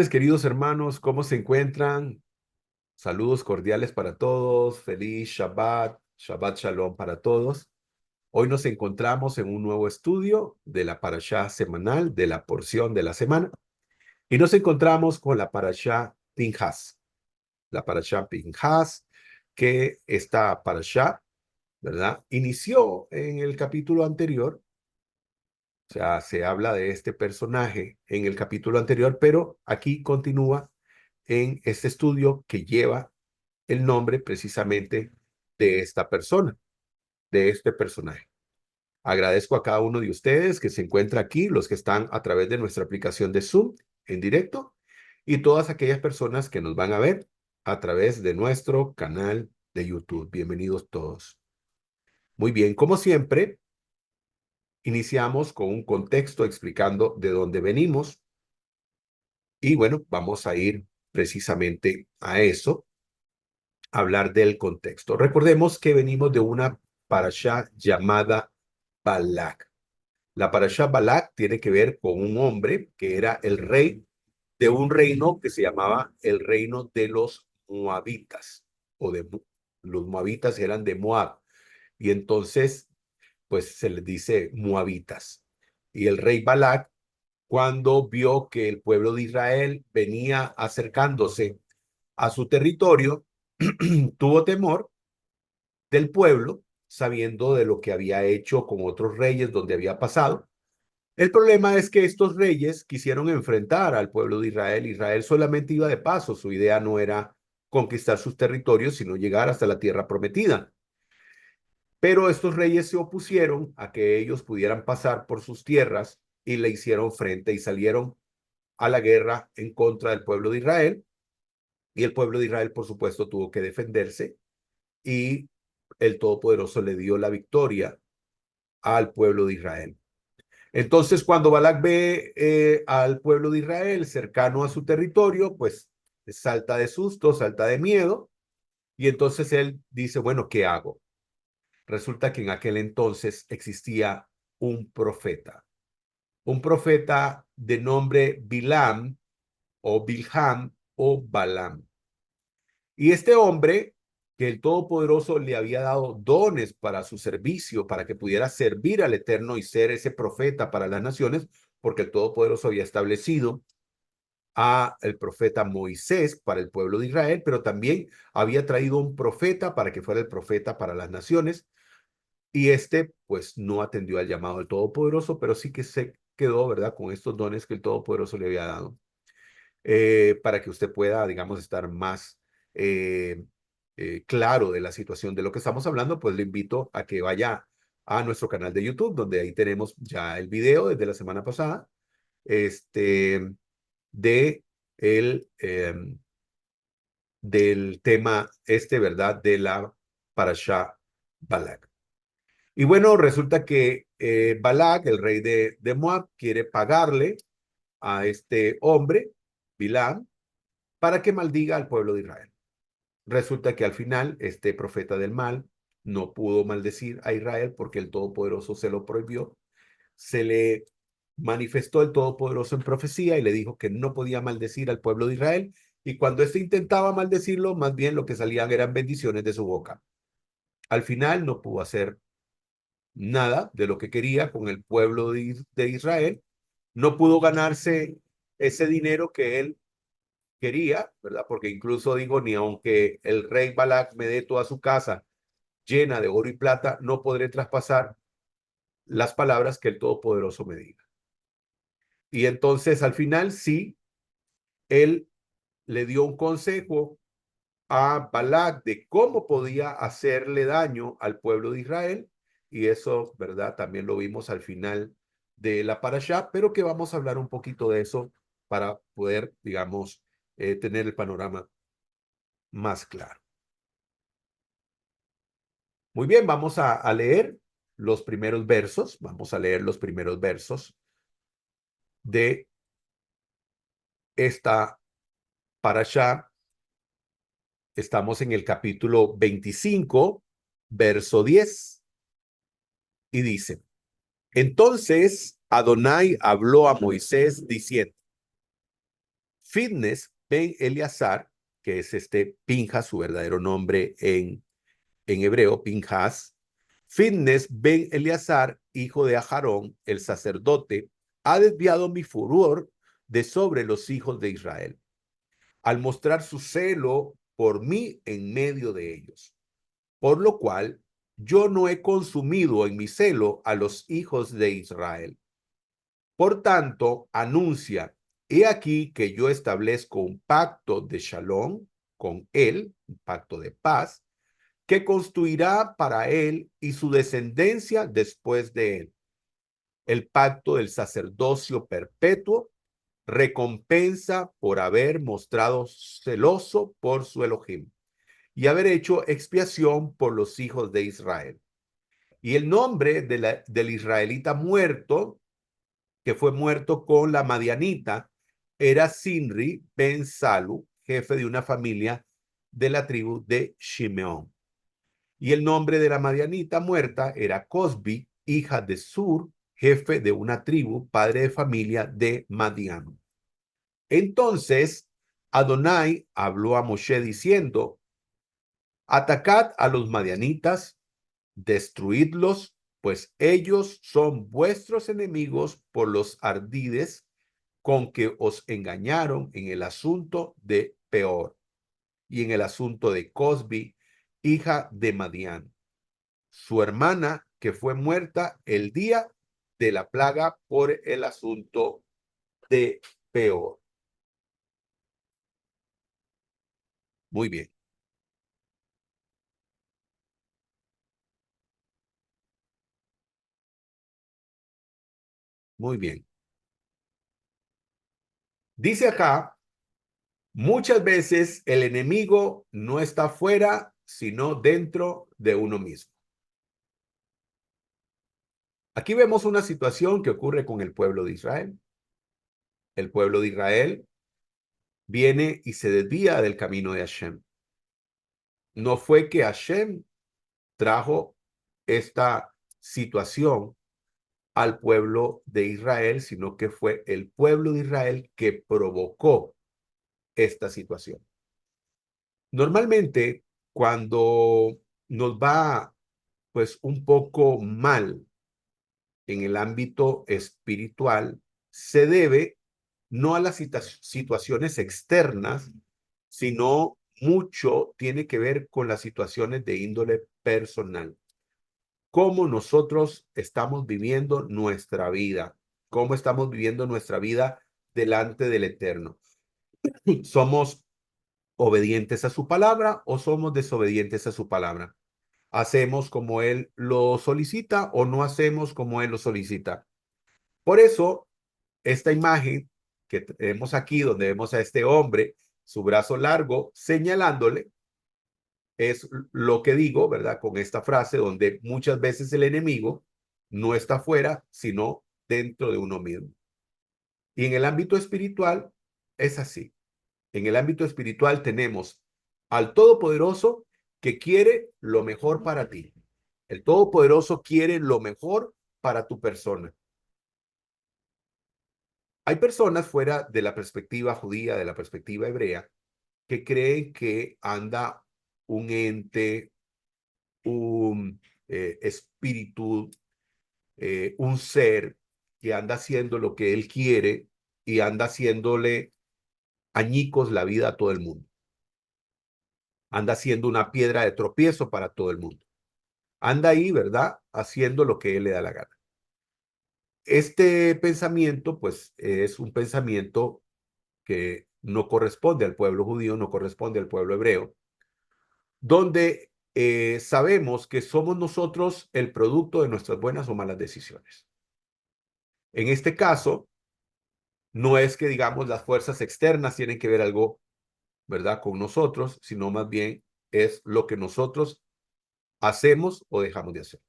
tardes, queridos hermanos, ¿cómo se encuentran? Saludos cordiales para todos, feliz Shabbat, Shabbat Shalom para todos. Hoy nos encontramos en un nuevo estudio de la parashá semanal, de la porción de la semana, y nos encontramos con la parashá Pinhas. La parashá Pinhas, que esta parashá, ¿verdad? Inició en el capítulo anterior. O sea, se habla de este personaje en el capítulo anterior, pero aquí continúa en este estudio que lleva el nombre precisamente de esta persona, de este personaje. Agradezco a cada uno de ustedes que se encuentra aquí, los que están a través de nuestra aplicación de Zoom en directo y todas aquellas personas que nos van a ver a través de nuestro canal de YouTube. Bienvenidos todos. Muy bien, como siempre, iniciamos con un contexto explicando de dónde venimos y bueno, vamos a ir precisamente a eso, hablar del contexto. Recordemos que venimos de una parashá llamada Balak. La parashá Balak tiene que ver con un hombre que era el rey de un reino que se llamaba el reino de los Moabitas, o de los Moabitas eran de Moab, y entonces pues se les dice Moabitas. Y el rey Balak, cuando vio que el pueblo de Israel venía acercándose a su territorio, tuvo temor del pueblo, sabiendo de lo que había hecho con otros reyes donde había pasado. El problema es que estos reyes quisieron enfrentar al pueblo de Israel. Israel solamente iba de paso, su idea no era conquistar sus territorios, sino llegar hasta la tierra prometida. Pero estos reyes se opusieron a que ellos pudieran pasar por sus tierras y le hicieron frente y salieron a la guerra en contra del pueblo de Israel. Y el pueblo de Israel, por supuesto, tuvo que defenderse y el Todopoderoso le dio la victoria al pueblo de Israel. Entonces, cuando Balak ve al pueblo de Israel cercano a su territorio, pues salta de susto, salta de miedo, y entonces él dice, bueno, ¿qué hago? Resulta que en aquel entonces existía un profeta de nombre Bilam o Bilham o Balam. Y este hombre, que el Todopoderoso le había dado dones para su servicio, para que pudiera servir al Eterno y ser ese profeta para las naciones, porque el Todopoderoso había establecido a el profeta Moisés para el pueblo de Israel, pero también había traído un profeta para que fuera el profeta para las naciones. Y este, pues, no atendió al llamado del Todopoderoso, pero sí que se quedó, ¿verdad?, con estos dones que el Todopoderoso le había dado, para que usted pueda, digamos, estar más eh, claro de la situación de lo que estamos hablando, pues le invito a que vaya a nuestro canal de YouTube, donde ahí tenemos ya el video desde la semana pasada, de el, del tema ¿verdad? De la Parashá Balak. Y bueno, resulta que Balak, el rey de Moab, quiere pagarle a este hombre, Bilam, para que maldiga al pueblo de Israel. Resulta que al final este profeta del mal no pudo maldecir a Israel porque el Todopoderoso se lo prohibió. Se le manifestó el Todopoderoso en profecía y le dijo que no podía maldecir al pueblo de Israel. Y cuando éste intentaba maldecirlo, más bien lo que salían eran bendiciones de su boca. Al final no pudo hacer nada de lo que quería con el pueblo de Israel. No pudo ganarse ese dinero que él quería, ¿verdad? Porque incluso digo, ni aunque el rey Balak me dé toda su casa llena de oro y plata, no podré traspasar las palabras que el Todopoderoso me diga. Y entonces al final sí, él le dio un consejo a Balak de cómo podía hacerle daño al pueblo de Israel. Y eso, ¿verdad? También lo vimos al final de la parashá, pero que vamos a hablar un poquito de eso para poder, digamos, tener el panorama más claro. Muy bien, vamos a leer los primeros versos. Vamos a leer los primeros versos de esta parashá. Estamos en el capítulo 25, verso 10, y dice, entonces Adonai habló a Moisés diciendo, Fitness ben Eleazar, que es Pinjas, su verdadero nombre en hebreo, Pinjas. Fitness ben Eleazar, hijo de Aharón, el sacerdote, ha desviado mi furor de sobre los hijos de Israel, al mostrar su celo por mí en medio de ellos. Por lo cual, yo no he consumido en mi celo a los hijos de Israel. Por tanto, anuncia, he aquí que yo establezco un pacto de shalom con él, un pacto de paz, que construirá para él y su descendencia después de él. El pacto del sacerdocio perpetuo, recompensa por haber mostrado celoso por su Elohim y haber hecho expiación por los hijos de Israel. Y el nombre del israelita muerto, que fue muerto con la madianita, era Sinri ben Salu, jefe de una familia de la tribu de Shimeón. Y el nombre de la madianita muerta era Cosbi, hija de Sur, jefe de una tribu, padre de familia de Madián. Entonces Adonai habló a Moshe diciendo: atacad a los madianitas, destruidlos, pues ellos son vuestros enemigos por los ardides con que os engañaron en el asunto de Peor y en el asunto de Cosbi, hija de Madián, su hermana que fue muerta el día de la plaga por el asunto de Peor. Muy bien, muy bien. Dice acá, muchas veces el enemigo no está fuera, sino dentro de uno mismo. Aquí vemos una situación que ocurre con el pueblo de Israel. El pueblo de Israel viene y se desvía del camino de Hashem. No fue que Hashem trajo esta situación al pueblo de Israel, sino que fue el pueblo de Israel que provocó esta situación. Normalmente, cuando nos va pues un poco mal en el ámbito espiritual, se debe no a las situaciones externas, sino mucho tiene que ver con las situaciones de índole personal. Cómo nosotros estamos viviendo nuestra vida, cómo estamos viviendo nuestra vida delante del Eterno. ¿Somos obedientes a su palabra o somos desobedientes a su palabra? ¿Hacemos como Él lo solicita o no hacemos como Él lo solicita? Por eso, esta imagen que tenemos aquí, donde vemos a este hombre, su brazo largo, señalándole, es lo que digo, ¿verdad? Con esta frase, donde muchas veces el enemigo no está fuera, sino dentro de uno mismo. Y en el ámbito espiritual es así. En el ámbito espiritual tenemos al Todopoderoso que quiere lo mejor para ti. El Todopoderoso quiere lo mejor para tu persona. Hay personas fuera de la perspectiva judía, de la perspectiva hebrea, que creen que anda un ente, un espíritu, un ser que anda haciendo lo que él quiere y anda haciéndole añicos la vida a todo el mundo. Anda haciendo una piedra de tropiezo para todo el mundo. Anda ahí, ¿verdad? Haciendo lo que él le da la gana. Este pensamiento, pues, es un pensamiento que no corresponde al pueblo judío, no corresponde al pueblo hebreo, donde sabemos que somos nosotros el producto de nuestras buenas o malas decisiones. En este caso, no es que, digamos, las fuerzas externas tienen que ver algo, ¿verdad?, con nosotros, sino más bien es lo que nosotros hacemos o dejamos de hacer.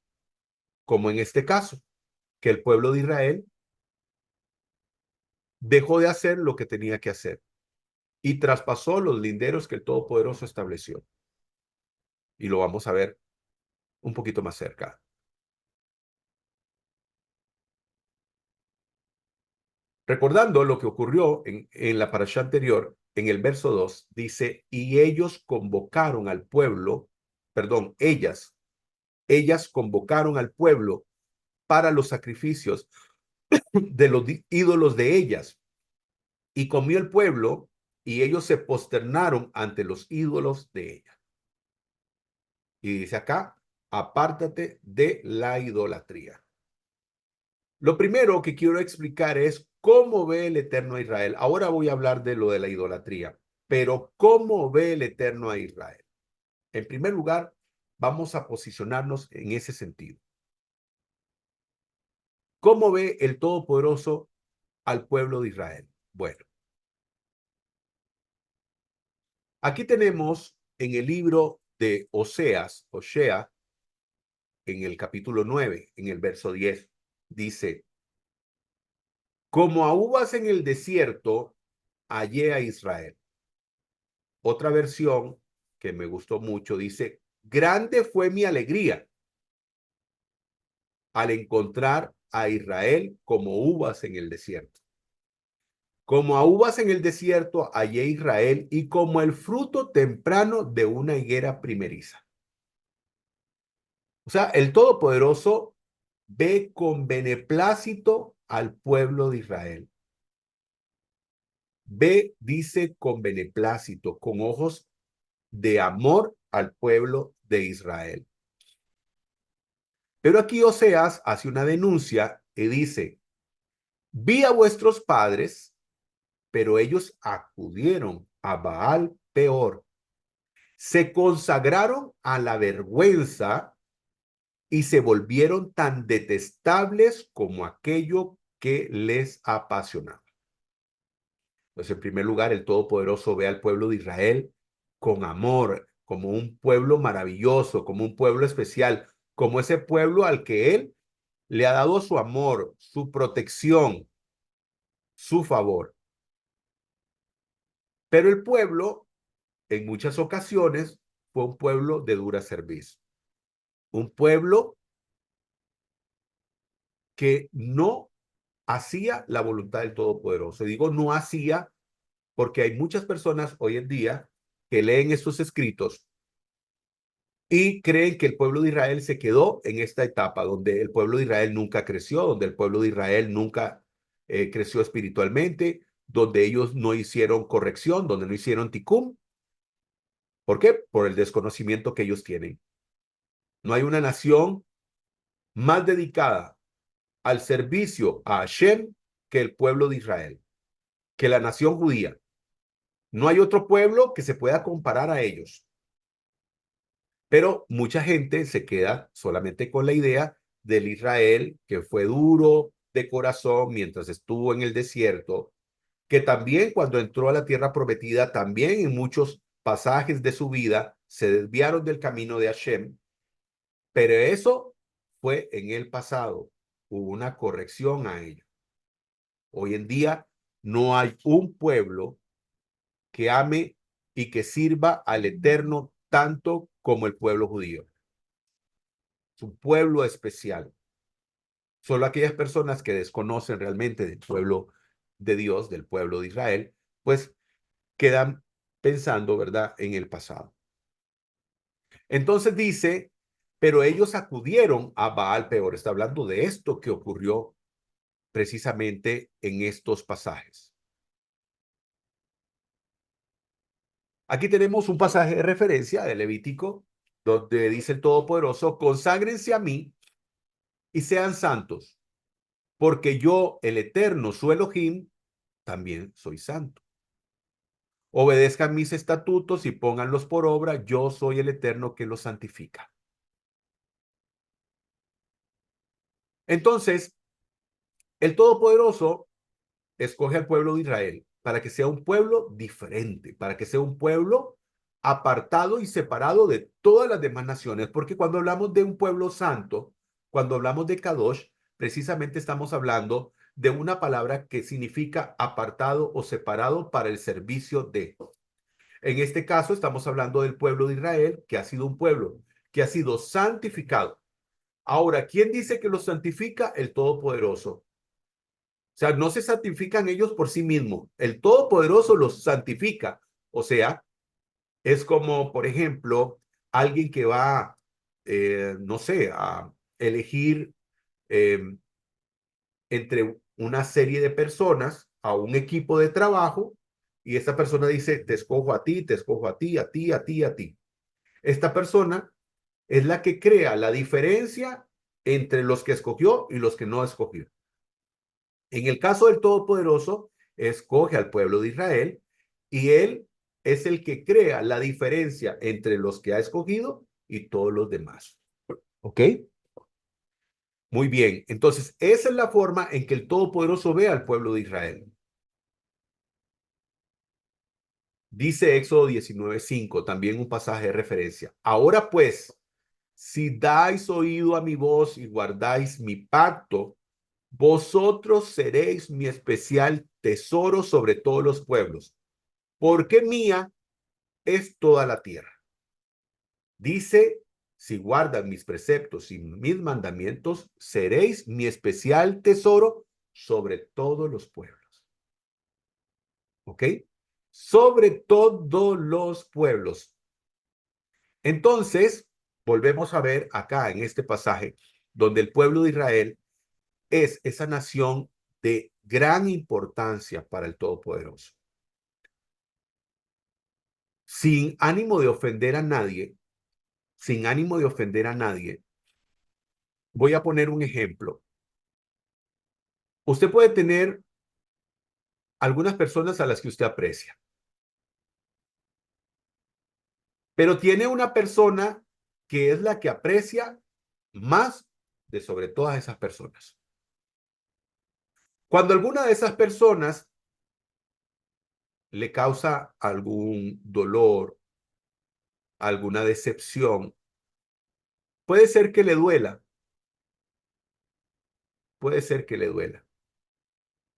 Como en este caso, que el pueblo de Israel dejó de hacer lo que tenía que hacer y traspasó los linderos que el Todopoderoso estableció. Y lo vamos a ver un poquito más cerca. Recordando lo que ocurrió en la parasha anterior, en el verso 2, dice, y ellos convocaron al pueblo, perdón, ellas convocaron al pueblo para los sacrificios de los ídolos de ellas. Y comió el pueblo y ellos se posternaron ante los ídolos de ella. Y dice acá, apártate de la idolatría. Lo primero que quiero explicar es cómo ve el Eterno a Israel. Ahora voy a hablar de lo de la idolatría, pero ¿cómo ve el Eterno a Israel? En primer lugar, vamos a posicionarnos en ese sentido. ¿Cómo ve el Todopoderoso al pueblo de Israel? Bueno, aquí tenemos en el libro de Oseas, en el capítulo 9, en el verso 10, dice, como a uvas en el desierto, hallé a Israel. Otra versión que me gustó mucho dice, grande fue mi alegría al encontrar a Israel como uvas en el desierto. Como a uvas en el desierto hallé Israel y como el fruto temprano de una higuera primeriza. O sea, el Todopoderoso ve con beneplácito al pueblo de Israel. Ve, dice, con beneplácito, con ojos de amor al pueblo de Israel. Pero aquí Oseas hace una denuncia y dice, vi a vuestros padres, pero ellos acudieron a Baal peor. Se consagraron a la vergüenza y se volvieron tan detestables como aquello que les apasionaba. Pues en primer lugar, el Todopoderoso ve al pueblo de Israel con amor, como un pueblo maravilloso, como un pueblo especial, como ese pueblo al que Él le ha dado su amor, su protección, su favor. Pero el pueblo, en muchas ocasiones, fue un pueblo de dura servicio. Un pueblo que no hacía la voluntad del Todopoderoso. Digo no hacía porque hay muchas personas hoy en día que leen estos escritos y creen que el pueblo de Israel se quedó en esta etapa donde el pueblo de Israel nunca creció, donde el pueblo de Israel nunca creció espiritualmente, donde ellos no hicieron corrección, donde no hicieron tikkun. ¿Por qué? Por el desconocimiento que ellos tienen. No hay una nación más dedicada al servicio a Hashem que el pueblo de Israel, que la nación judía. No hay otro pueblo que se pueda comparar a ellos. Pero mucha gente se queda solamente con la idea del Israel que fue duro de corazón mientras estuvo en el desierto, que también cuando entró a la tierra prometida, también en muchos pasajes de su vida se desviaron del camino de Hashem, pero eso fue en el pasado. Hubo una corrección a ello. Hoy en día no hay un pueblo que ame y que sirva al Eterno tanto como el pueblo judío. Su pueblo especial. Solo aquellas personas que desconocen realmente del pueblo de Dios, del pueblo de Israel, pues quedan pensando, ¿verdad?, en el pasado. Entonces dice, pero ellos acudieron a Baal peor. Está hablando de esto que ocurrió precisamente en estos pasajes. Aquí tenemos un pasaje de referencia de Levítico, donde dice el Todopoderoso, conságrense a mí y sean santos, porque yo, el Eterno, su Elohim, también soy santo. Obedezcan mis estatutos y pónganlos por obra, yo soy el Eterno que los santifica. Entonces, el Todopoderoso escoge al pueblo de Israel para que sea un pueblo diferente, para que sea un pueblo apartado y separado de todas las demás naciones, porque cuando hablamos de un pueblo santo, cuando hablamos de Kadosh, precisamente estamos hablando de una palabra que significa apartado o separado para el servicio de. En este caso estamos hablando del pueblo de Israel, que ha sido un pueblo que ha sido santificado. Ahora, ¿quién dice que lo santifica? El Todopoderoso. sea, no se santifican ellos por sí mismos. El Todopoderoso los santifica. O sea, es como, por ejemplo, alguien que va, no sé, a elegir eh, entre una serie de personas a un equipo de trabajo y esta persona dice, te escojo a ti, te escojo a ti, a ti, a ti, a ti. Esta persona es la que crea la diferencia entre los que escogió y los que no escogió. En el caso del Todopoderoso, escoge al pueblo de Israel y él es el que crea la diferencia entre los que ha escogido y todos los demás. ¿Ok? Muy bien. Entonces, esa es la forma en que el Todopoderoso ve al pueblo de Israel. Dice Éxodo 19:5, también un pasaje de referencia. Ahora pues, si dais oído a mi voz y guardáis mi pacto, vosotros seréis mi especial tesoro sobre todos los pueblos, porque mía es toda la tierra. Dice, si guardan mis preceptos y mis mandamientos, seréis mi especial tesoro sobre todos los pueblos. ¿Ok? Sobre todos los pueblos. Entonces, volvemos a ver acá en este pasaje, donde el pueblo de Israel es esa nación de gran importancia para el Todopoderoso. Sin ánimo de ofender a nadie, sin ánimo de ofender a nadie, voy a poner un ejemplo. Usted puede tener algunas personas a las que usted aprecia, pero tiene una persona que es la que aprecia más de sobre todas esas personas. Cuando alguna de esas personas le causa algún dolor, alguna decepción, puede ser que le duela, puede ser que le duela.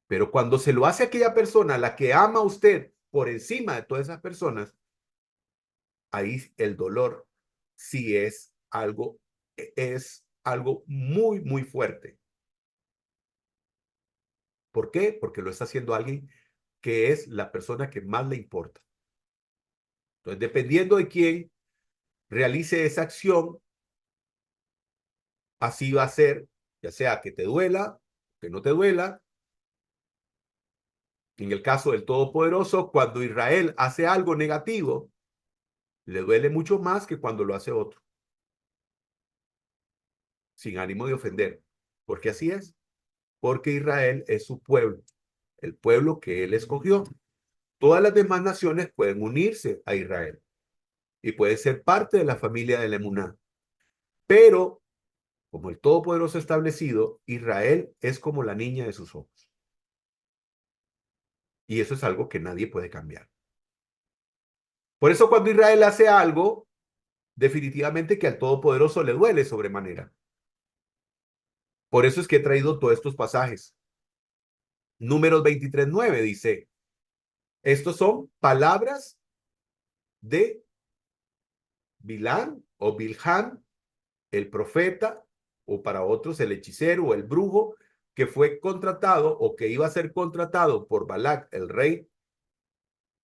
Pero cuando se lo hace a aquella persona, la que ama a usted por encima de todas esas personas, ahí el dolor sí es algo muy, muy fuerte. ¿Por qué? Porque lo está haciendo alguien que es la persona que más le importa. Entonces, dependiendo de quién realice esa acción, así va a ser, ya sea que te duela, que no te duela. En el caso del Todopoderoso, cuando Israel hace algo negativo, le duele mucho más que cuando lo hace otro, sin ánimo de ofender. Porque así es, porque Israel es su pueblo, el pueblo que él escogió. Todas las demás naciones pueden unirse a Israel y puede ser parte de la familia de la Emuná. Pero, como el Todopoderoso establecido, Israel es como la niña de sus ojos. Y eso es algo que nadie puede cambiar. Por eso cuando Israel hace algo, definitivamente que al Todopoderoso le duele sobremanera. Por eso es que he traído todos estos pasajes. Números 23:9 dice, estos son palabras de Bilán o Bilhán, el profeta, o para otros el hechicero o el brujo, que fue contratado o que iba a ser contratado por Balac, el rey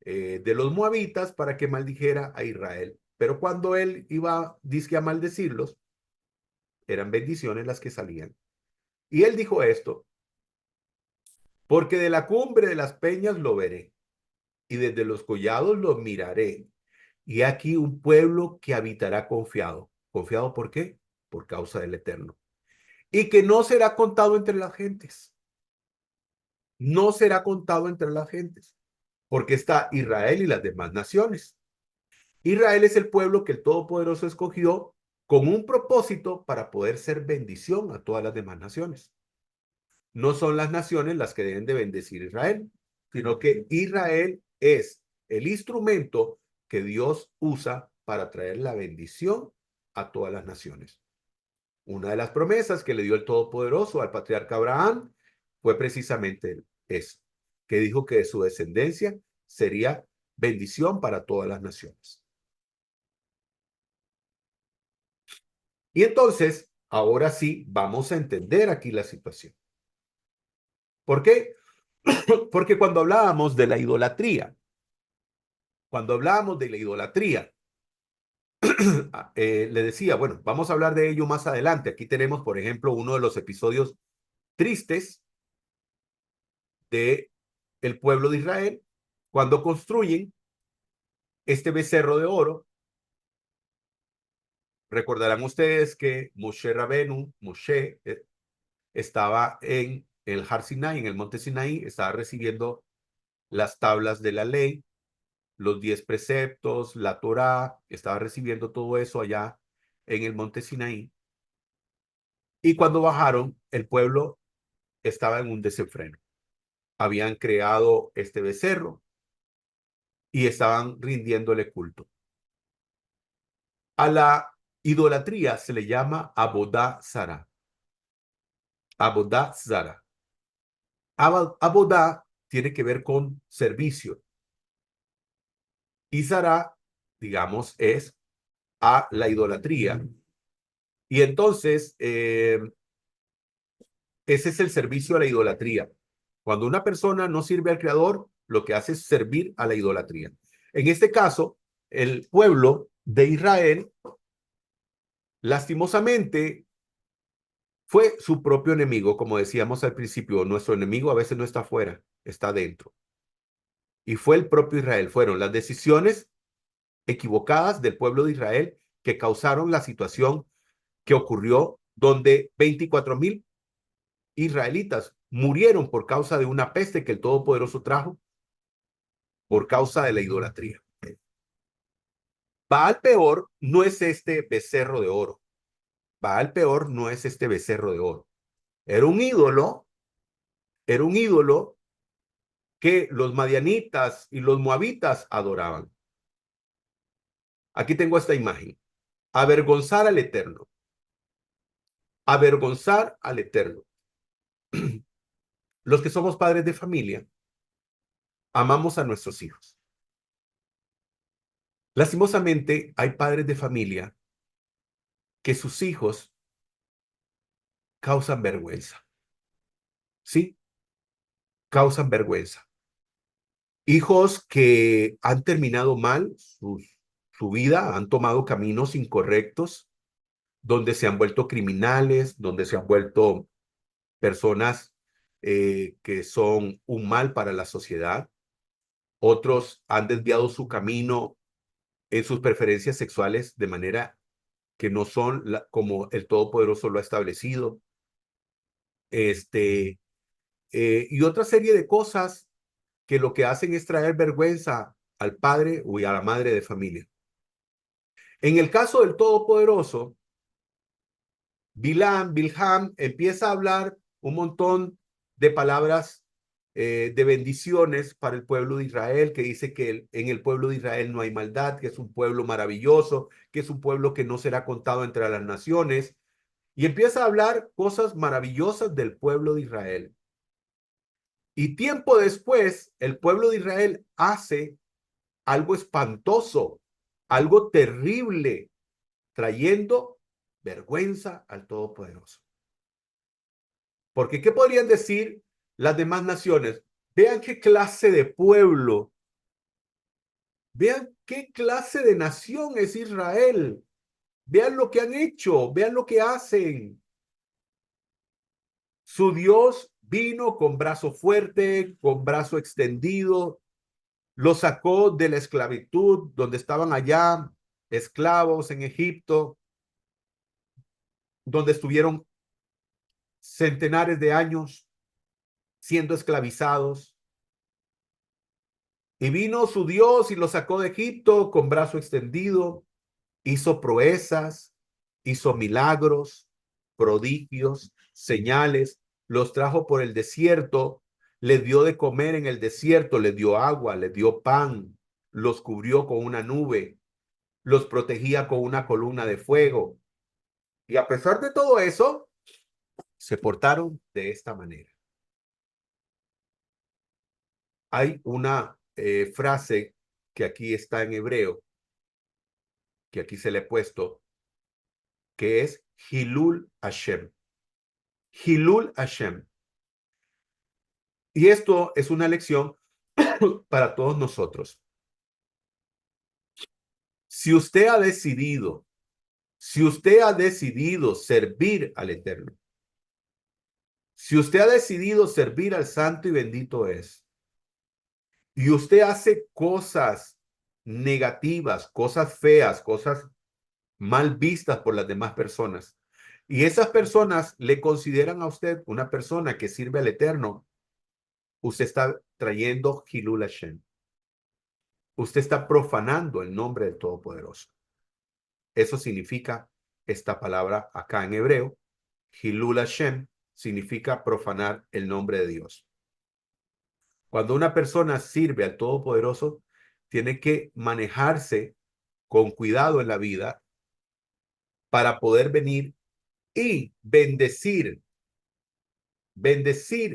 de los moabitas, para que maldijera a Israel. Pero cuando él iba, dizque a maldecirlos, eran bendiciones las que salían. Y él dijo esto, porque de la cumbre de las peñas lo veré, y desde los collados lo miraré. Y aquí un pueblo que habitará confiado. ¿Confiado por qué? Por causa del Eterno. Y que no será contado entre las gentes. No será contado entre las gentes. Porque está Israel y las demás naciones. Israel es el pueblo que el Todopoderoso escogió con un propósito para poder ser bendición a todas las demás naciones. No son las naciones las que deben de bendecir a Israel, sino que Israel es el instrumento que Dios usa para traer la bendición a todas las naciones. Una de las promesas que le dio el Todopoderoso al patriarca Abraham fue precisamente eso, que dijo que de su descendencia sería bendición para todas las naciones. Y entonces, ahora sí, vamos a entender aquí la situación. ¿Por qué? Porque cuando hablábamos de la idolatría, le decía, bueno, vamos a hablar de ello más adelante. Aquí tenemos, por ejemplo, uno de los episodios tristes de el pueblo de Israel cuando construyen este becerro de oro. Recordarán ustedes que Moshe estaba en el Har Sinai, en el monte Sinaí, estaba recibiendo las tablas de la ley, los 10 preceptos, la Torá, estaba recibiendo todo eso allá en el monte Sinaí. Y cuando bajaron, el pueblo estaba en un desenfreno. Habían creado este becerro y estaban rindiéndole culto. A la idolatría se le llama Abodá Zara. Abodá Zara. Abodá tiene que ver con servicio. Y Zara, digamos, es a la idolatría. Y entonces, ese es el servicio a la idolatría. Cuando una persona no sirve al Creador, lo que hace es servir a la idolatría. En este caso, el pueblo de Israel, lastimosamente, fue su propio enemigo, como decíamos al principio. Nuestro enemigo a veces no está afuera, está dentro. Y fue el propio Israel. Fueron las decisiones equivocadas del pueblo de Israel que causaron la situación que ocurrió, donde 24,000 israelitas murieron por causa de una peste que el Todopoderoso trajo por causa de la idolatría. Baal peor no es este becerro de oro. Baal peor no es este becerro de oro. Era un ídolo, era un ídolo que los madianitas y los moabitas adoraban. Aquí tengo esta imagen. Avergonzar al Eterno. Avergonzar al Eterno. Los que somos padres de familia, amamos a nuestros hijos. Lastimosamente, hay padres de familia que sus hijos causan vergüenza. ¿Sí? Causan vergüenza. Hijos que han terminado mal su vida, han tomado caminos incorrectos, donde se han vuelto criminales, donde se han vuelto personas que son un mal para la sociedad. Otros han desviado su camino en sus preferencias sexuales de manera que no son como el Todopoderoso lo ha establecido. Este, y otra serie de cosas que lo que hacen es traer vergüenza al padre y a la madre de familia. En el caso del Todopoderoso, Bilham empieza a hablar un montón de palabras de bendiciones para el pueblo de Israel, que dice que en el pueblo de Israel no hay maldad, que es un pueblo maravilloso, que es un pueblo que no será contado entre las naciones, y empieza a hablar cosas maravillosas del pueblo de Israel. Y tiempo después, el pueblo de Israel hace algo espantoso, algo terrible, trayendo vergüenza al Todopoderoso. Porque, ¿qué podrían decir las demás naciones? Vean qué clase de pueblo, vean qué clase de nación es Israel, vean lo que han hecho, vean lo que hacen. Su Dios vino con brazo fuerte, con brazo extendido, lo sacó de la esclavitud, donde estaban allá esclavos en Egipto, donde estuvieron centenares de años siendo esclavizados. Y vino su Dios y lo sacó de Egipto con brazo extendido, hizo proezas, hizo milagros, prodigios, señales, los trajo por el desierto, les dio de comer en el desierto, les dio agua, les dio pan, los cubrió con una nube, los protegía con una columna de fuego. Y a pesar de todo eso, se portaron de esta manera. Hay una frase que aquí está en hebreo, que aquí se le he puesto, que es Hilul Hashem. Hilul Hashem. Y esto es una lección para todos nosotros. Si usted ha decidido, si usted ha decidido servir al Eterno, si usted ha decidido servir al Santo y bendito es, y usted hace cosas negativas, cosas feas, cosas mal vistas por las demás personas, y esas personas le consideran a usted una persona que sirve al Eterno, usted está trayendo Hilul Hashem. Usted está profanando el nombre del Todopoderoso. Eso significa esta palabra acá en hebreo. Hilul Hashem significa profanar el nombre de Dios. Cuando una persona sirve al Todopoderoso, tiene que manejarse con cuidado en la vida para poder venir y bendecir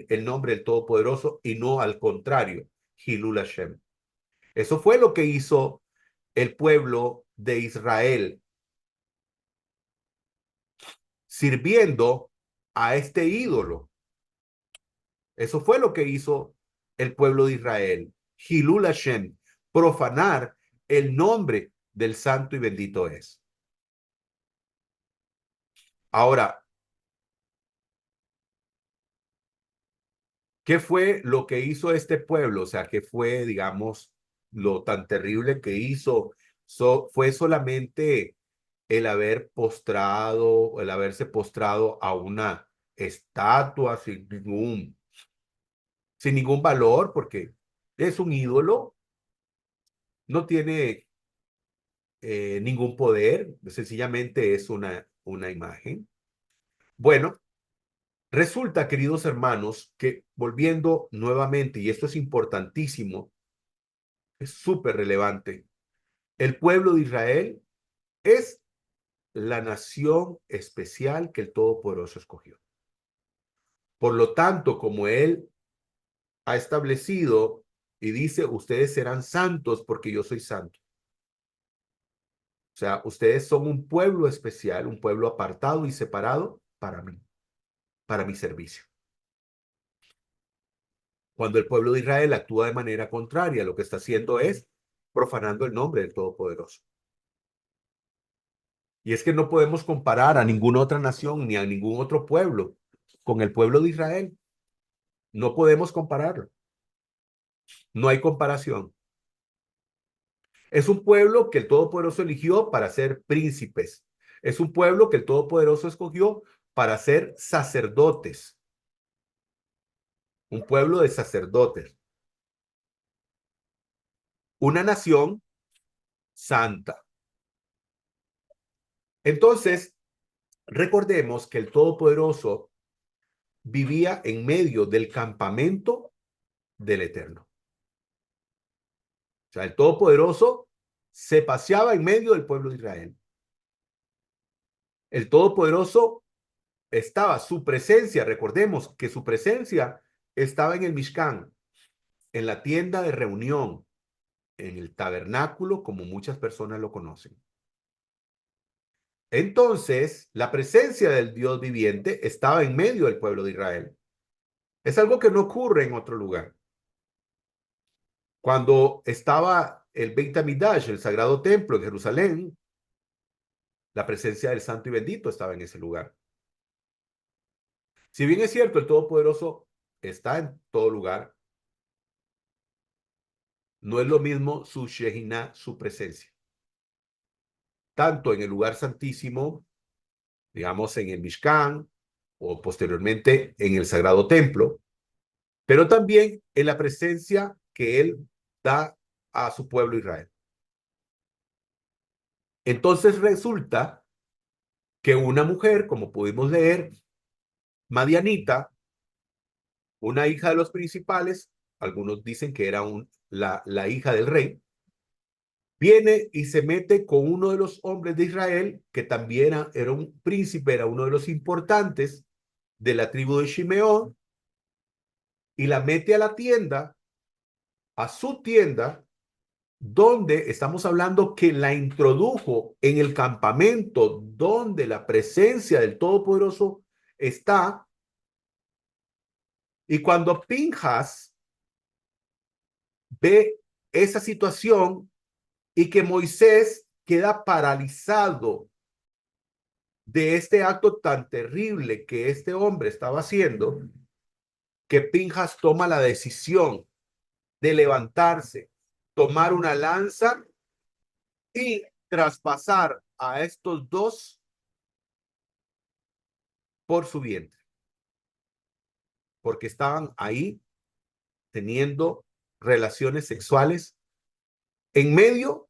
el nombre del Todopoderoso y no al contrario, Hilul Hashem. Eso fue lo que hizo el pueblo de Israel, sirviendo a este ídolo. Eso fue lo que hizo el pueblo de Israel. Hilul Hashem, profanar el nombre del santo y bendito es. Ahora, ¿qué fue lo que hizo este pueblo? O sea, ¿qué fue, digamos, lo tan terrible que hizo? Fue solamente el el haberse postrado a una estatua sin ningún valor, porque es un ídolo, no tiene ningún poder, sencillamente es una imagen. Bueno, resulta, queridos hermanos, que volviendo nuevamente, y esto es importantísimo, es súper relevante, el pueblo de Israel es la nación especial que el Todopoderoso escogió. Por lo tanto, como Él ha establecido y dice, ustedes serán santos porque yo soy santo. O sea, ustedes son un pueblo especial, un pueblo apartado y separado para mí, para mi servicio. Cuando el pueblo de Israel actúa de manera contraria, lo que está haciendo es profanando el nombre del Todopoderoso. Y es que no podemos comparar a ninguna otra nación ni a ningún otro pueblo con el pueblo de Israel. No podemos compararlo. No hay comparación. Es un pueblo que el Todopoderoso eligió para ser príncipes. Es un pueblo que el Todopoderoso escogió para ser sacerdotes. Un pueblo de sacerdotes. Una nación santa. Entonces, recordemos que el Todopoderoso vivía en medio del campamento del Eterno. O sea, el Todopoderoso se paseaba en medio del pueblo de Israel. El Todopoderoso estaba, su presencia, recordemos que su presencia estaba en el Mishkan, en la tienda de reunión, en el tabernáculo, como muchas personas lo conocen. Entonces, la presencia del Dios viviente estaba en medio del pueblo de Israel. Es algo que no ocurre en otro lugar. Cuando estaba el Beit HaMikdash, el sagrado templo en Jerusalén, la presencia del Santo y Bendito estaba en ese lugar. Si bien es cierto, el Todopoderoso está en todo lugar, no es lo mismo su Shejinah, su presencia. Tanto en el lugar santísimo, digamos en el Mishkan, o posteriormente en el sagrado templo, pero también en la presencia que él da a su pueblo Israel. Entonces resulta que una mujer, como pudimos leer, Madianita, una hija de los principales, algunos dicen que era la hija del rey, viene y se mete con uno de los hombres de Israel, que también era un príncipe, era uno de los importantes de la tribu de Shimeón, y la mete a la tienda, a su tienda, donde estamos hablando que la introdujo en el campamento donde la presencia del Todopoderoso está, Y cuando Pinjas ve esa situación y que Moisés queda paralizado de este acto tan terrible que este hombre estaba haciendo, que Pinjas toma la decisión de levantarse, tomar una lanza y traspasar a estos dos por su vientre, porque estaban ahí teniendo relaciones sexuales en medio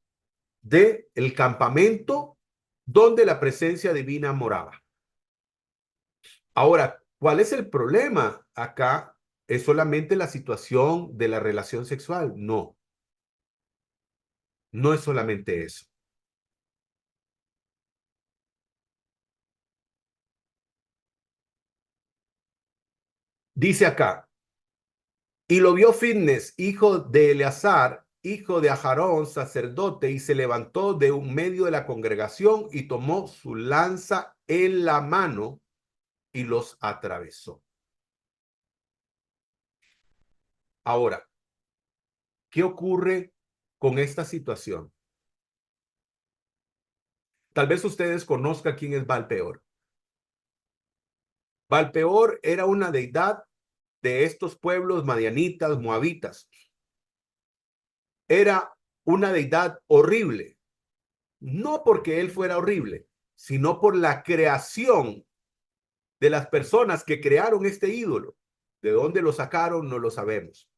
del campamento donde la presencia divina moraba. Ahora, ¿cuál es el problema acá? ¿Es solamente la situación de la relación sexual? No, no es solamente eso. Dice acá, y lo vio Fitnes, hijo de Eleazar, hijo de Ajarón, sacerdote, y se levantó de un medio de la congregación y tomó su lanza en la mano y los atravesó. Ahora, ¿qué ocurre con esta situación? Tal vez ustedes conozcan quién es Valpeor. Valpeor era una deidad de estos pueblos madianitas, moabitas. Era una deidad horrible, no porque él fuera horrible, sino por la creación de las personas que crearon este ídolo. ¿De dónde lo sacaron? No lo sabemos.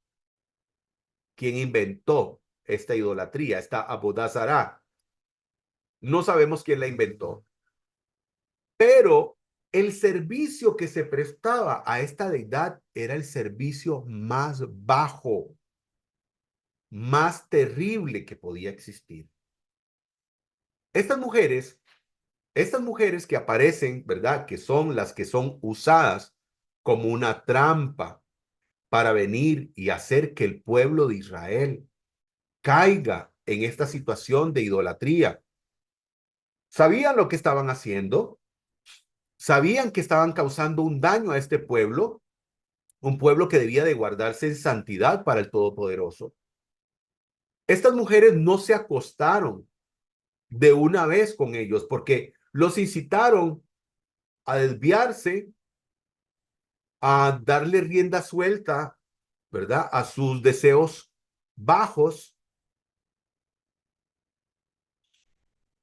¿Quién inventó esta idolatría, esta Abodazará? No sabemos quién la inventó. Pero el servicio que se prestaba a esta deidad era el servicio más bajo, más terrible que podía existir. Estas mujeres, estas mujeres que aparecen, ¿verdad? Que son las que son usadas como una trampa para venir y hacer que el pueblo de Israel caiga en esta situación de idolatría. ¿Sabían lo que estaban haciendo? ¿Sabían que estaban causando un daño a este pueblo? Un pueblo que debía de guardarse en santidad para el Todopoderoso. Estas mujeres no se acostaron de una vez con ellos porque los incitaron a desviarse, a darle rienda suelta, ¿verdad? A sus deseos bajos.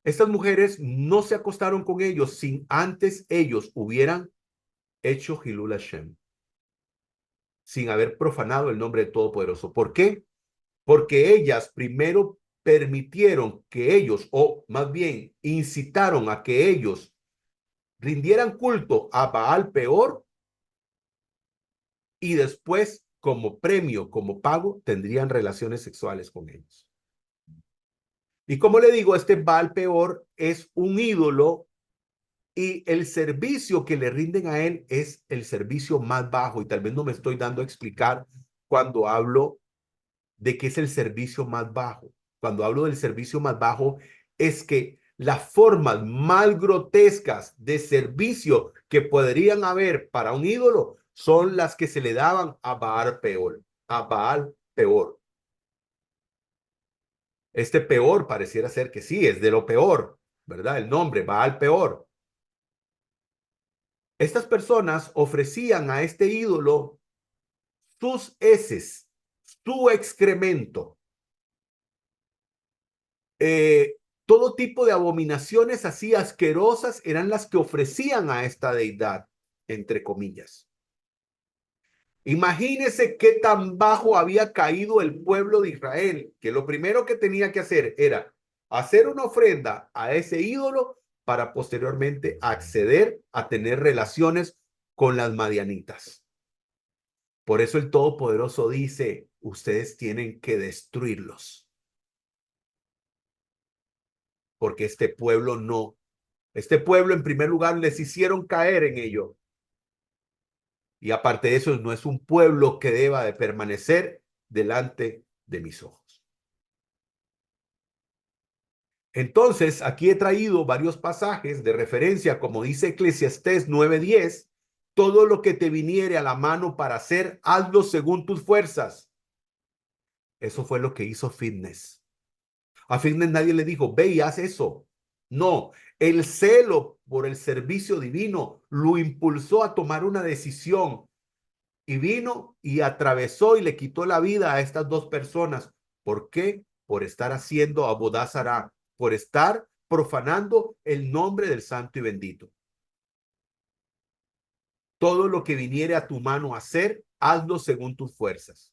Estas mujeres no se acostaron con ellos sin antes ellos hubieran hecho Hilul Hashem, sin haber profanado el nombre del Todopoderoso. ¿Por qué? Porque ellas primero permitieron que ellos, o más bien incitaron a que ellos rindieran culto a Baal Peor y después, como premio, como pago, tendrían relaciones sexuales con ellos. Y como le digo, este Baal Peor es un ídolo y el servicio que le rinden a él es el servicio más bajo. Y tal vez no me estoy dando a explicar cuando hablo de qué es el servicio más bajo. Cuando hablo del servicio más bajo, es que las formas más grotescas de servicio que podrían haber para un ídolo son las que se le daban a Baal Peor, a Baal Peor. Este peor pareciera ser que sí, es de lo peor, ¿verdad? El nombre, Baal Peor. Estas personas ofrecían a este ídolo sus heces, su excremento, todo tipo de abominaciones así asquerosas eran las que ofrecían a esta deidad, entre comillas. Imagínese qué tan bajo había caído el pueblo de Israel, que lo primero que tenía que hacer era hacer una ofrenda a ese ídolo para posteriormente acceder a tener relaciones con las madianitas. Por eso el Todopoderoso dice, ustedes tienen que destruirlos, porque este pueblo no. Este pueblo, en primer lugar, les hicieron caer en ello. Y aparte de eso, no es un pueblo que deba de permanecer delante de mis ojos. Entonces, aquí he traído varios pasajes de referencia, como dice Eclesiastés 9:10, Todo lo que te viniere a la mano para hacer, hazlo según tus fuerzas. Eso fue lo que hizo Fitness. A Fitness nadie le dijo, ve y haz eso. No, el celo por el servicio divino lo impulsó a tomar una decisión y vino y atravesó y le quitó la vida a estas dos personas. ¿Por qué? Por estar haciendo Abodá Zará, por estar profanando el nombre del santo y bendito. Todo lo que viniere a tu mano a hacer, hazlo según tus fuerzas.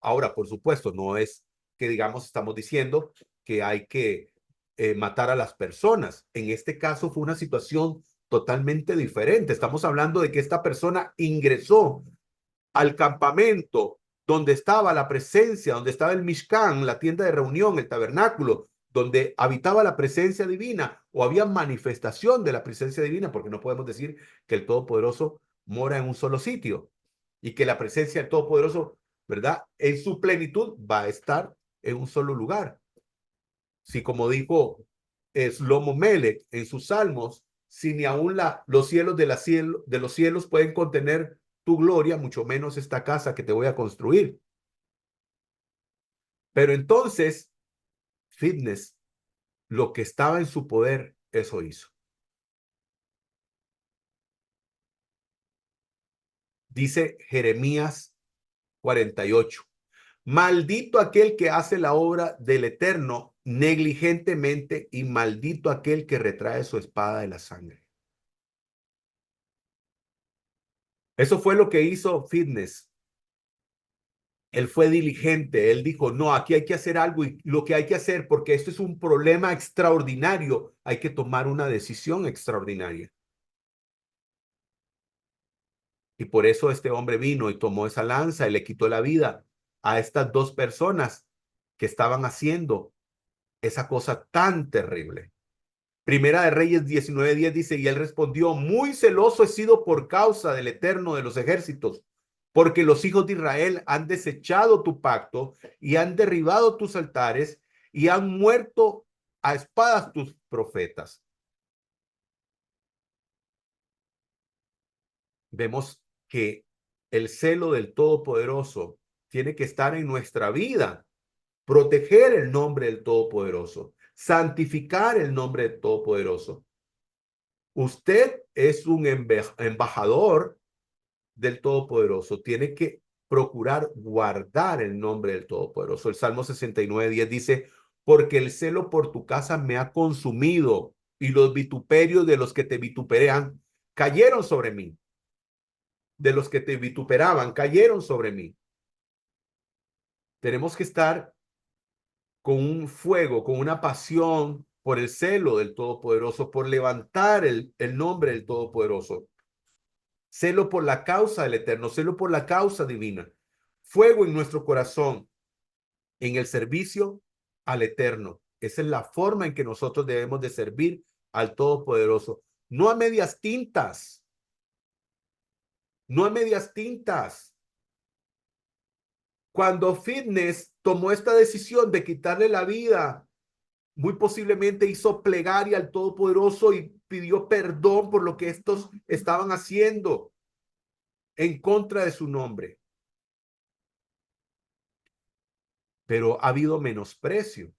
Ahora, por supuesto, no es que digamos, estamos diciendo que hay que matar a las personas. En este caso fue una situación totalmente diferente. Estamos hablando de que esta persona ingresó al campamento donde estaba la presencia, donde estaba el Mishkan, la tienda de reunión, el tabernáculo, donde habitaba la presencia divina o había manifestación de la presencia divina, porque no podemos decir que el Todopoderoso mora en un solo sitio y que la presencia del Todopoderoso, ¿verdad? En su plenitud va a estar en un solo lugar. Si como dijo Shlomo Melech en sus salmos, si ni aún los cielos de los cielos pueden contener tu gloria, mucho menos esta casa que te voy a construir. Pero entonces, Fitness, lo que estaba en su poder, eso hizo. Dice Jeremías 48. Maldito aquel que hace la obra del Eterno negligentemente y maldito aquel que retrae su espada de la sangre. Eso fue lo que hizo Fitness. Él fue diligente, él dijo, no, aquí hay que hacer algo y lo que hay que hacer, porque esto es un problema extraordinario, hay que tomar una decisión extraordinaria. Y por eso este hombre vino y tomó esa lanza y le quitó la vida a estas dos personas que estaban haciendo esa cosa tan terrible. Primera de Reyes 19:10 dice, y él respondió, muy celoso he sido por causa del Eterno de los ejércitos, porque los hijos de Israel han desechado tu pacto y han derribado tus altares y han muerto a espadas tus profetas. Vemos que el celo del Todopoderoso tiene que estar en nuestra vida, proteger el nombre del Todopoderoso, santificar el nombre del Todopoderoso. Usted es un embajador del Todopoderoso, tiene que procurar guardar el nombre del Todopoderoso. El Salmo 69:10 dice, porque el celo por tu casa me ha consumido y los vituperios de los que te vituperan cayeron sobre mí. De los que te vituperaban cayeron sobre mí. Tenemos que estar con un fuego, con una pasión por el celo del Todopoderoso, por levantar el nombre del Todopoderoso. Celo por la causa del Eterno, celo por la causa divina. Fuego en nuestro corazón, en el servicio al Eterno. Esa es la forma en que nosotros debemos de servir al Todopoderoso. No a medias tintas, no a medias tintas. Cuando Fitness tomó esta decisión de quitarle la vida, muy posiblemente hizo plegaria al Todopoderoso y pidió perdón por lo que estos estaban haciendo en contra de su nombre. Pero ha habido menosprecio,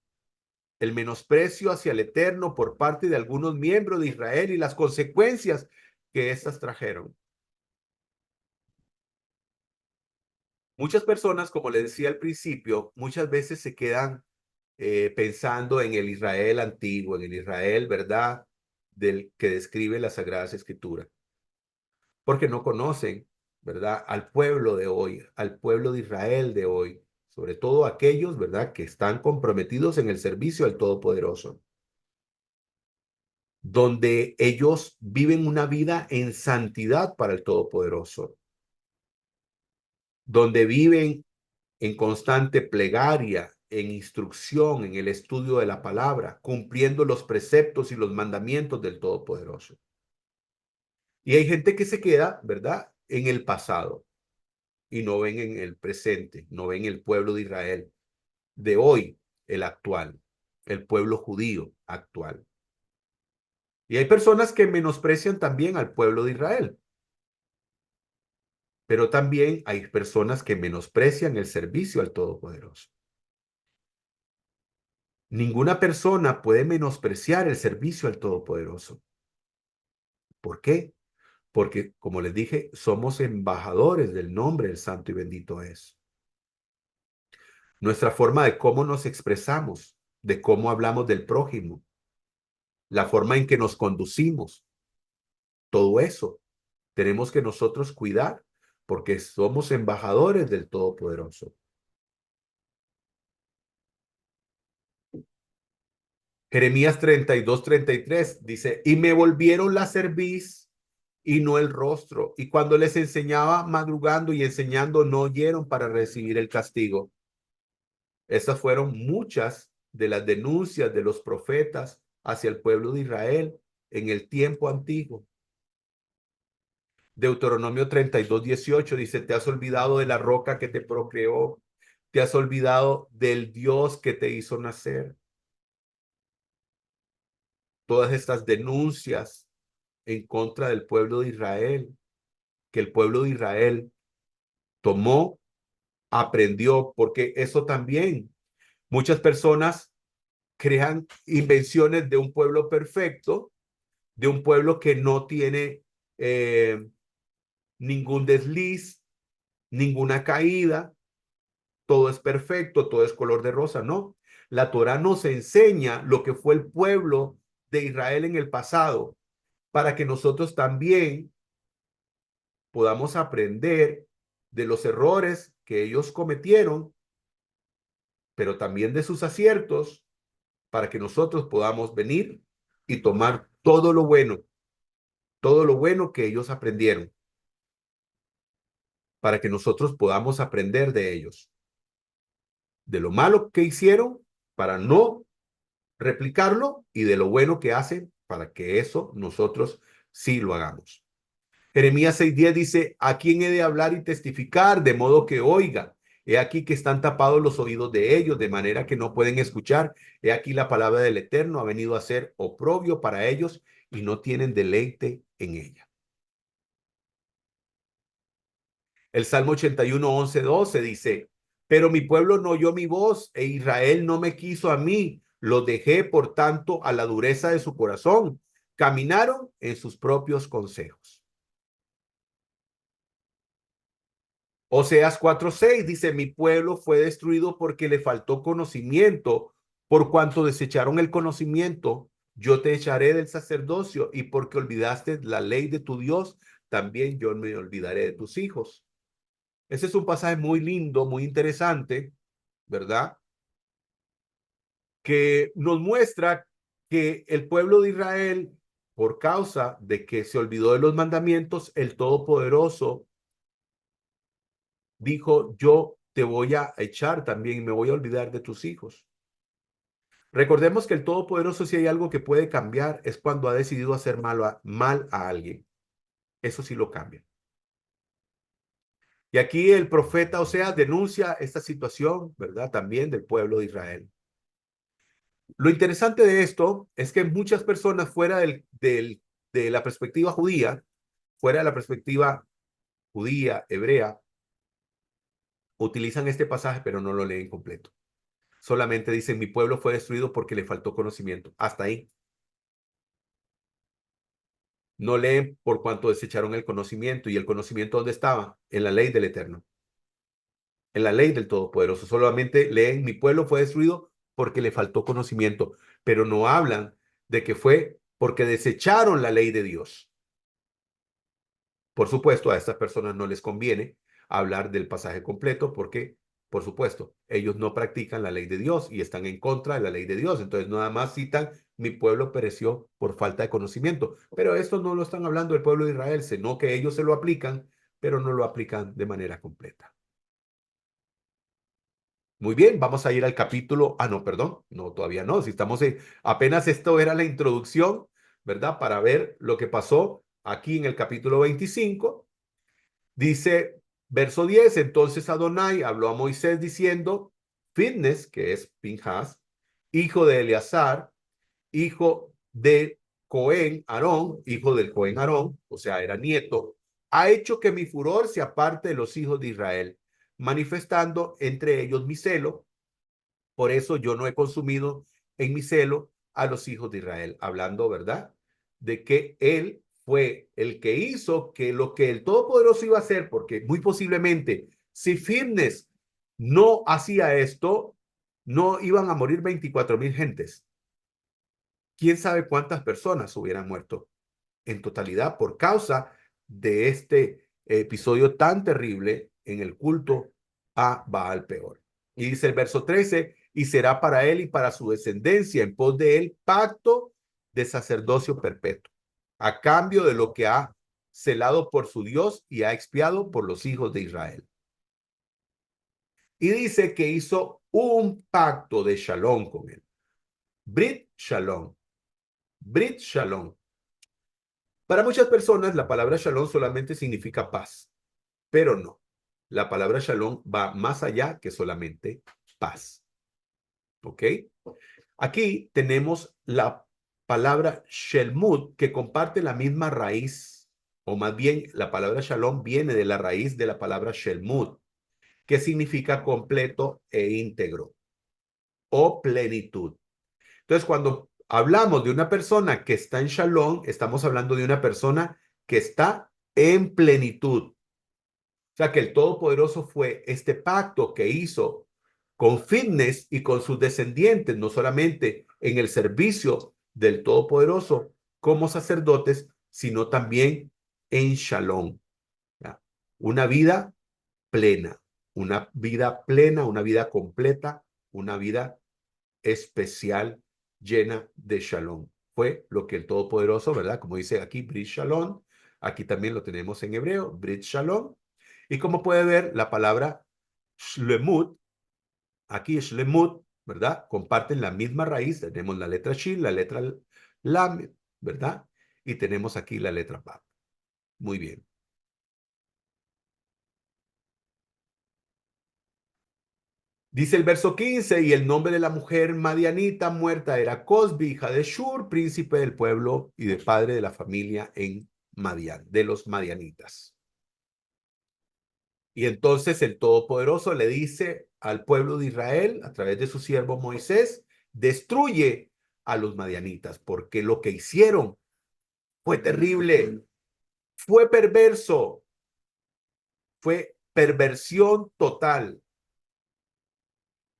el menosprecio hacia el Eterno por parte de algunos miembros de Israel y las consecuencias que éstas trajeron. Muchas personas, como les decía al principio, muchas veces se quedan pensando en el Israel antiguo, en el Israel, ¿verdad?, del que describe las Sagradas Escrituras, porque no conocen, ¿verdad?, al pueblo de hoy, al pueblo de Israel de hoy, sobre todo aquellos, ¿verdad?, que están comprometidos en el servicio al Todopoderoso, donde ellos viven una vida en santidad para el Todopoderoso, donde viven en constante plegaria, en instrucción, en el estudio de la palabra, cumpliendo los preceptos y los mandamientos del Todopoderoso. Y hay gente que se queda, ¿verdad?, en el pasado y no ven en el presente, no ven el pueblo de Israel de hoy, el actual, el pueblo judío actual. Y hay personas que menosprecian también al pueblo de Israel. pero también hay personas que menosprecian el servicio al Todopoderoso. Ninguna persona puede menospreciar el servicio al Todopoderoso. ¿Por qué? Porque, como les dije, somos embajadores del nombre del Santo y bendito es. Nuestra forma de cómo nos expresamos, de cómo hablamos del prójimo, la forma en que nos conducimos, todo eso tenemos que nosotros cuidar porque somos embajadores del Todopoderoso. Jeremías 32:33 dice, y me volvieron la cerviz y no el rostro. Y cuando les enseñaba madrugando y enseñando, no oyeron para recibir el castigo. Estas fueron muchas de las denuncias de los profetas hacia el pueblo de Israel en el tiempo antiguo. Deuteronomio 32:18 dice, te has olvidado de la roca que te procreó, te has olvidado del Dios que te hizo nacer. Todas estas denuncias en contra del pueblo de Israel, que el pueblo de Israel tomó, aprendió, porque eso también, muchas personas crean invenciones de un pueblo perfecto, de un pueblo que no tiene ningún desliz, ninguna caída, todo es perfecto, todo es color de rosa, no. La Torá nos enseña lo que fue el pueblo de Israel en el pasado, para que nosotros también podamos aprender de los errores que ellos cometieron, pero también de sus aciertos, para que nosotros podamos venir y tomar todo lo bueno que ellos aprendieron, para que nosotros podamos aprender de ellos, de lo malo que hicieron, para no replicarlo, y de lo bueno que hacen, para que eso nosotros sí lo hagamos. Jeremías 6:10 dice, ¿a quién he de hablar y testificar de modo que oiga? He aquí que están tapados los oídos de ellos, de manera que no pueden escuchar. He aquí la palabra del Eterno ha venido a ser oprobio para ellos y no tienen deleite en ella. El Salmo 81, 11, 12 dice, pero mi pueblo no oyó mi voz e Israel no me quiso a mí. Lo dejé, por tanto, a la dureza de su corazón. Caminaron en sus propios consejos. Oseas 4:6 dice, mi pueblo fue destruido porque le faltó conocimiento, por cuanto desecharon el conocimiento, yo te echaré del sacerdocio y porque olvidaste la ley de tu Dios, también yo me olvidaré de tus hijos. Ese es un pasaje muy lindo, muy interesante, ¿verdad? Que nos muestra que el pueblo de Israel, por causa de que se olvidó de los mandamientos, el Todopoderoso dijo, yo te voy a echar también y me voy a olvidar de tus hijos. Recordemos que el Todopoderoso, si hay algo que puede cambiar, es cuando ha decidido hacer mal a alguien. Eso sí lo cambia. Y aquí el profeta Oseas denuncia esta situación, ¿verdad? También del pueblo de Israel. Lo interesante de esto es que muchas personas fuera de la perspectiva judía, fuera de la perspectiva judía, hebrea, utilizan este pasaje, pero no lo leen completo. Solamente dicen, mi pueblo fue destruido porque le faltó conocimiento. Hasta ahí. No leen por cuanto desecharon el conocimiento. ¿Y el conocimiento dónde estaba? En la ley del Eterno, en la ley del Todopoderoso. Solamente leen, mi pueblo fue destruido porque le faltó conocimiento, pero no hablan de que fue porque desecharon la ley de Dios. Por supuesto, a estas personas no les conviene hablar del pasaje completo porque, por supuesto, ellos no practican la ley de Dios y están en contra de la ley de Dios. Entonces, nada más citan, mi pueblo pereció por falta de conocimiento. Pero esto no lo están hablando del pueblo de Israel, sino que ellos se lo aplican, pero no lo aplican de manera completa. Muy bien, vamos a ir al capítulo. Ah, no, perdón, no, todavía no. Si estamos en, apenas esto era la introducción, ¿verdad? Para ver lo que pasó aquí en el capítulo 25. Dice, verso 10, entonces Adonai habló a Moisés diciendo, Fitness, que es Pinjas, hijo de Eleazar, hijo de Cohen Aarón, hijo del Cohen Aarón, o sea, era nieto ha hecho que mi furor se aparte de los hijos de Israel, manifestando entre ellos mi celo. Por eso yo no he consumido en mi celo a los hijos de Israel. Hablando, ¿verdad? De que él fue el que hizo que lo que el Todopoderoso iba a hacer, porque muy posiblemente si Fitness no hacía esto, no iban a morir 24,000 gentes. ¿Quién sabe cuántas personas hubieran muerto en totalidad por causa de este episodio tan terrible en el culto a Baal Peor? Y dice el verso 13, y será para él y para su descendencia en pos de él pacto de sacerdocio perpetuo, a cambio de lo que ha celado por su Dios y ha expiado por los hijos de Israel. Y dice que hizo un pacto de shalom con él. Brit Shalom. Brit Shalom. Para muchas personas la palabra shalom solamente significa paz, pero no. La palabra shalom va más allá que solamente paz. ¿Ok? Aquí tenemos la palabra shelmut que comparte la misma raíz, o más bien la palabra shalom viene de la raíz de la palabra shelmut, que significa completo e íntegro o plenitud. Entonces, cuando hablamos de una persona que está en shalom, estamos hablando de una persona que está en plenitud. O sea, que el Todopoderoso fue este pacto que hizo con Fitness y con sus descendientes, no solamente en el servicio del Todopoderoso como sacerdotes, sino también en shalom. ¿Ya? Una vida plena, una vida plena, una vida completa, una vida especial llena de shalom. Fue lo que el Todopoderoso, ¿verdad? Como dice aquí, Brit Shalom, aquí también lo tenemos en hebreo, Brit Shalom. Y como puede ver, la palabra Shlemut, aquí Shlemut, ¿verdad? Comparten la misma raíz, tenemos la letra Shin, la letra Lam, ¿verdad? Y tenemos aquí la letra Bab. Muy bien. Dice el verso 15, y el nombre de la mujer madianita muerta era Cosbi, hija de Shur, príncipe del pueblo y de padre de la familia en Madian, de los madianitas. Y entonces el Todopoderoso le dice al pueblo de Israel, a través de su siervo Moisés, destruye a los madianitas, porque lo que hicieron fue terrible, fue perverso, fue perversión total.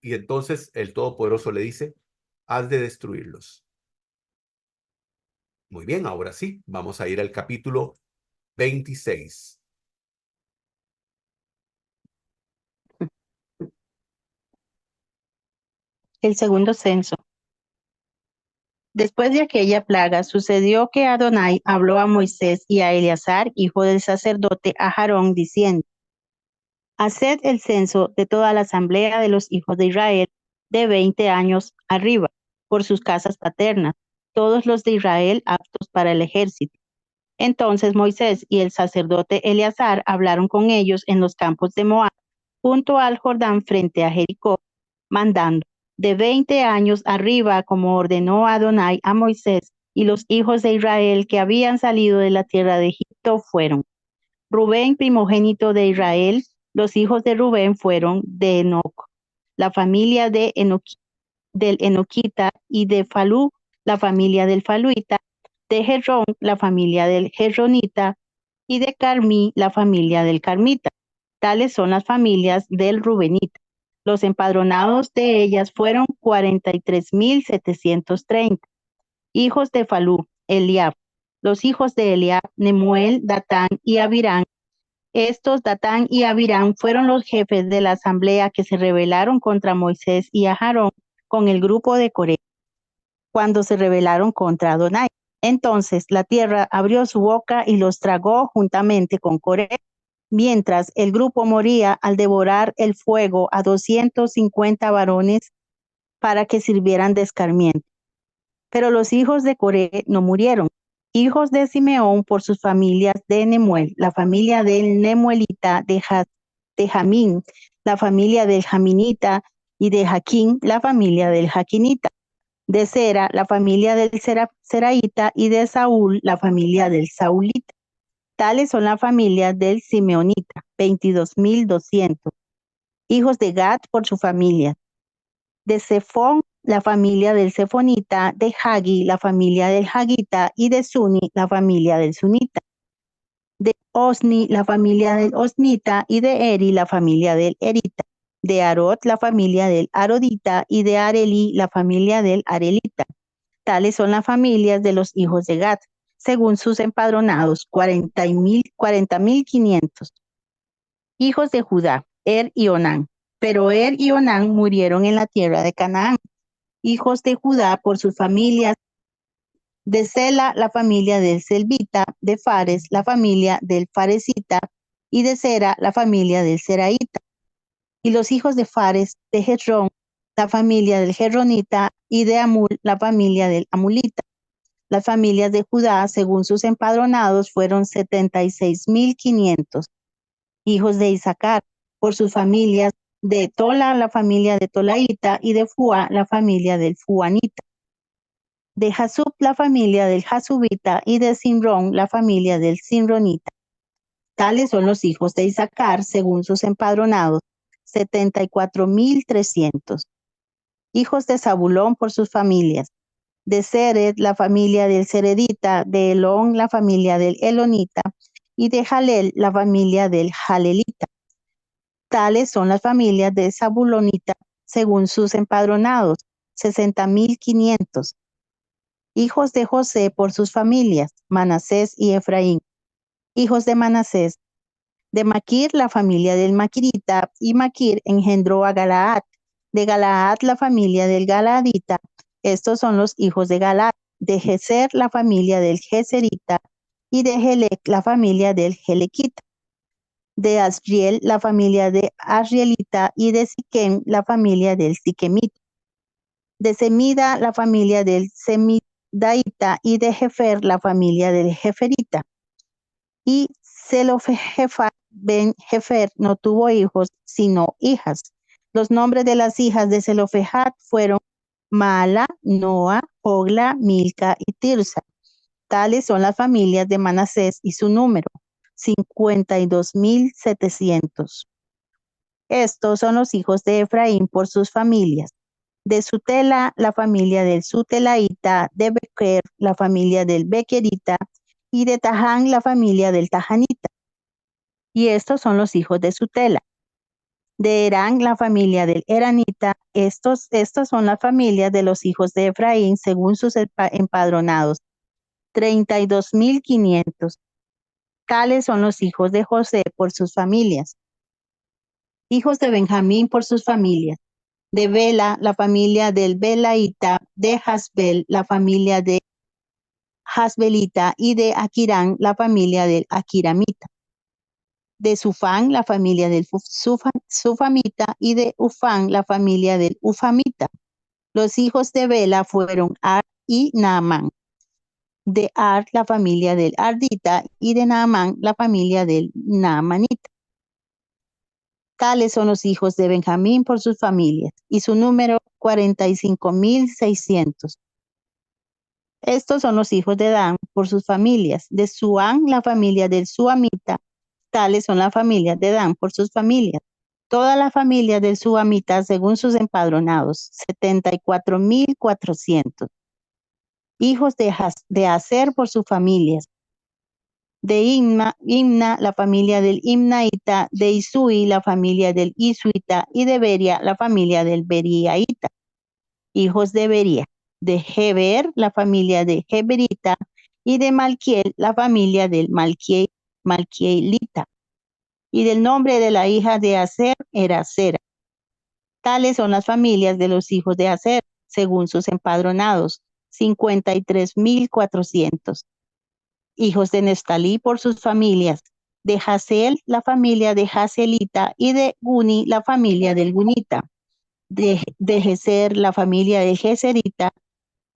Y entonces el Todopoderoso le dice, has de destruirlos. Muy bien, ahora sí, vamos a ir al capítulo 26. El segundo censo. Después de aquella plaga, sucedió que Adonai habló a Moisés y a Eleazar, hijo del sacerdote Aarón, diciendo: Haced el censo de toda la asamblea de los hijos de Israel de 20 años arriba, por sus casas paternas, todos los de Israel aptos para el ejército. Entonces Moisés y el sacerdote Eleazar hablaron con ellos en los campos de Moab, junto al Jordán frente a Jericó, mandando: de 20 años arriba, como ordenó Adonai a Moisés, y los hijos de Israel que habían salido de la tierra de Egipto fueron: Rubén, primogénito de Israel. Los hijos de Rubén fueron de Enoc, la familia de del Enoquita, y de Falú, la familia del Faluita, de Gerrón, la familia del Gerronita, y de Carmí, la familia del Carmita. Tales son las familias del Rubenita. Los empadronados de ellas fueron 43,730. Hijos de Falú, Eliab. Los hijos de Eliab, Nemuel, Datán y Abirán. Estos, Datán y Abirán, fueron los jefes de la asamblea que se rebelaron contra Moisés y Aarón con el grupo de Coré, cuando se rebelaron contra Adonai. Entonces la tierra abrió su boca y los tragó juntamente con Coré, mientras el grupo moría al devorar el fuego a 250 varones para que sirvieran de escarmiento. Pero los hijos de Coré no murieron. Hijos de Simeón por sus familias: de Nemuel, la familia del Nemuelita, de Jamín, la familia del Jaminita, y de Jaquín, la familia del Jaquinita; de Sera, la familia del Seraíta, y de Saúl, la familia del Saulita. Tales son las familias del Simeonita, 22,200. Hijos de Gad por su familia. De Zephón, la familia del Zefonita, de Hagi, la familia del Hagita, y de Suni, la familia del Sunita. De Osni, la familia del Osnita, y de Eri, la familia del Erita. De Arot, la familia del Arodita, y de Areli, la familia del Arelita. Tales son las familias de los hijos de Gad, según sus empadronados, 40,500. Hijos de Judá, Er y Onán. Pero Er y Onán murieron en la tierra de Canaán. Hijos de Judá por sus familias: de Sela, la familia del Selvita; de Fares, la familia del Faresita; y de Sera, la familia del Seraíta. Y los hijos de Fares: de Hezrón, la familia del Hezronita; y de Amul, la familia del Amulita. Las familias de Judá, según sus empadronados, fueron 76,500. Hijos de Isaacar, por sus familias: de Tola, la familia de Tolaita; y de Fua, la familia del Fuanita. De Jasub, la familia del Jasubita; y de Simrón, la familia del Simronita. Tales son los hijos de Isaacar, según sus empadronados, 74,300. Hijos de Zabulón por sus familias: de Sered, la familia del Seredita; de Elón, la familia del Elonita; y de Jalel, la familia del Jalelita. Tales son las familias de Zabulonita, según sus empadronados, 60,500. Hijos de José por sus familias: Manasés y Efraín. Hijos de Manasés: de Maquir, la familia del Maquirita; y Maquir engendró a Galaad. De Galaad, la familia del Galaadita. Estos son los hijos de Galaad: de Geser, la familia del Geserita; y de Helec, la familia del Helequita. De Asriel, la familia de Asrielita; y de Siquem, la familia del Siquemita. De Semida, la familia del Semidaita; y de Jefer, la familia del Jeferita. Y Zelofehad ben Jefer no tuvo hijos, sino hijas. Los nombres de las hijas de Zelofehad fueron Maala, Noa, Hogla, Milca y Tirsa. Tales son las familias de Manasés, y su número, 52,700. Estos son los hijos de Efraín por sus familias: de Sutela, la familia del Sutelaita; de Bequer, la familia del Bequerita; y de Taján, la familia del Tajanita. Y estos son los hijos de Sutela: de Herán, la familia del Eranita. Estos son las familias de los hijos de Efraín, según sus empadronados, 32,500. Tales son los hijos de José por sus familias. Hijos de Benjamín por sus familias: de Bela, la familia del Belaita; de Hasbel, la familia de Hasbelita; y de Aquirán, la familia del Aquiramita. De Sufán, la familia del Sufamita; y de Ufán, la familia del Ufamita. Los hijos de Bela fueron Ar y Naamán. De Ar, la familia del Ardita; y de Naamán, la familia del Naamanita. Tales son los hijos de Benjamín por sus familias, y su número, 45,600. Estos son los hijos de Dan por sus familias: de Suán, la familia del Suamita. Tales son las familias de Dan por sus familias. Todas las familias del Suamita, según sus empadronados, 74,400. Hijos de Aser por sus familias: de Imna, la familia del Imnaita; de Isui, la familia del Isuita; y de Beria, la familia del Beriaita. Hijos de Beria: de Heber, la familia de Heberita; y de Malquiel, la familia del Malquielita. Y del nombre de la hija de Aser era Sera. Tales son las familias de los hijos de Aser, según sus empadronados, 53,400. Hijos de Neftalí por sus familias: de Jaseel, la familia de Jaselita; y de Guni, la familia del Gunita; de Geser, la familia de Geserita;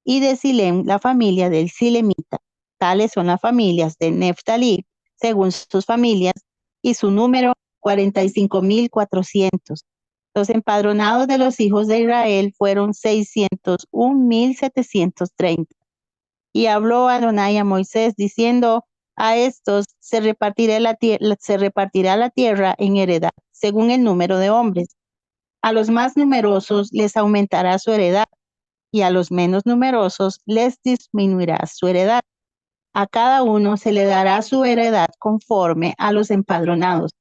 y de Silem, la familia del Silemita. Tales son las familias de Neftalí, según sus familias, y su número, 45,400. Los empadronados de los hijos de Israel fueron 601,730. Y habló Adonai a Moisés diciendo: A estos se repartirá la tierra en heredad, según el número de hombres. A los más numerosos les aumentará su heredad, y a los menos numerosos les disminuirá su heredad. A cada uno se le dará su heredad conforme a los empadronados.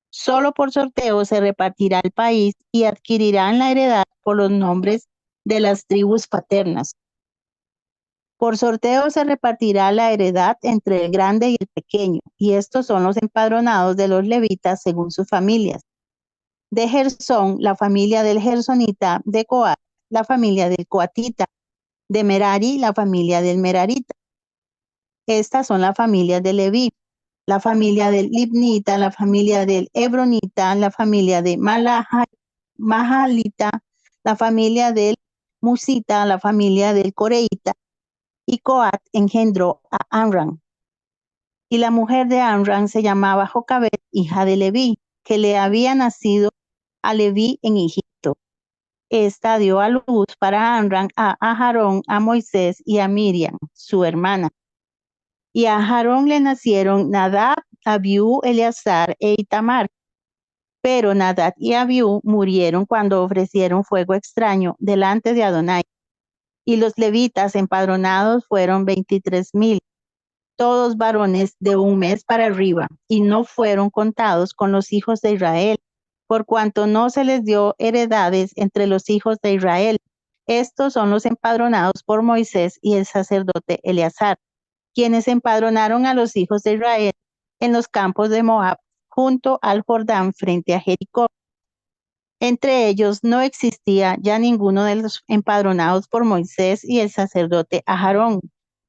Solo por sorteo se repartirá el país y adquirirán la heredad por los nombres de las tribus paternas. Por sorteo se repartirá la heredad entre el grande y el pequeño, y estos son los empadronados de los levitas según sus familias. De Gersón, la familia del gersonita; de Coat, la familia del coatita; de Merari, la familia del merarita. Estas son las familias de Leví: la familia del libnita, la familia del hebronita, la familia de Mahalita, la familia del musita, la familia del coreita. Y Coat engendró a Amram. Y la mujer de Amram se llamaba Jocabed, hija de Leví, que le había nacido a Leví en Egipto. Esta dio a luz para Amram a Aarón, a Moisés y a Miriam, su hermana. Y a Aarón le nacieron Nadab, Abiú, Eleazar e Itamar. Pero Nadab y Abiú murieron cuando ofrecieron fuego extraño delante de Adonai. Y los levitas empadronados fueron 23,000, todos varones de un mes para arriba, y no fueron contados con los hijos de Israel, por cuanto no se les dio heredades entre los hijos de Israel. Estos son los empadronados por Moisés y el sacerdote Eleazar, quienes empadronaron a los hijos de Israel en los campos de Moab, junto al Jordán, frente a Jericó. Entre ellos no existía ya ninguno de los empadronados por Moisés y el sacerdote Aarón,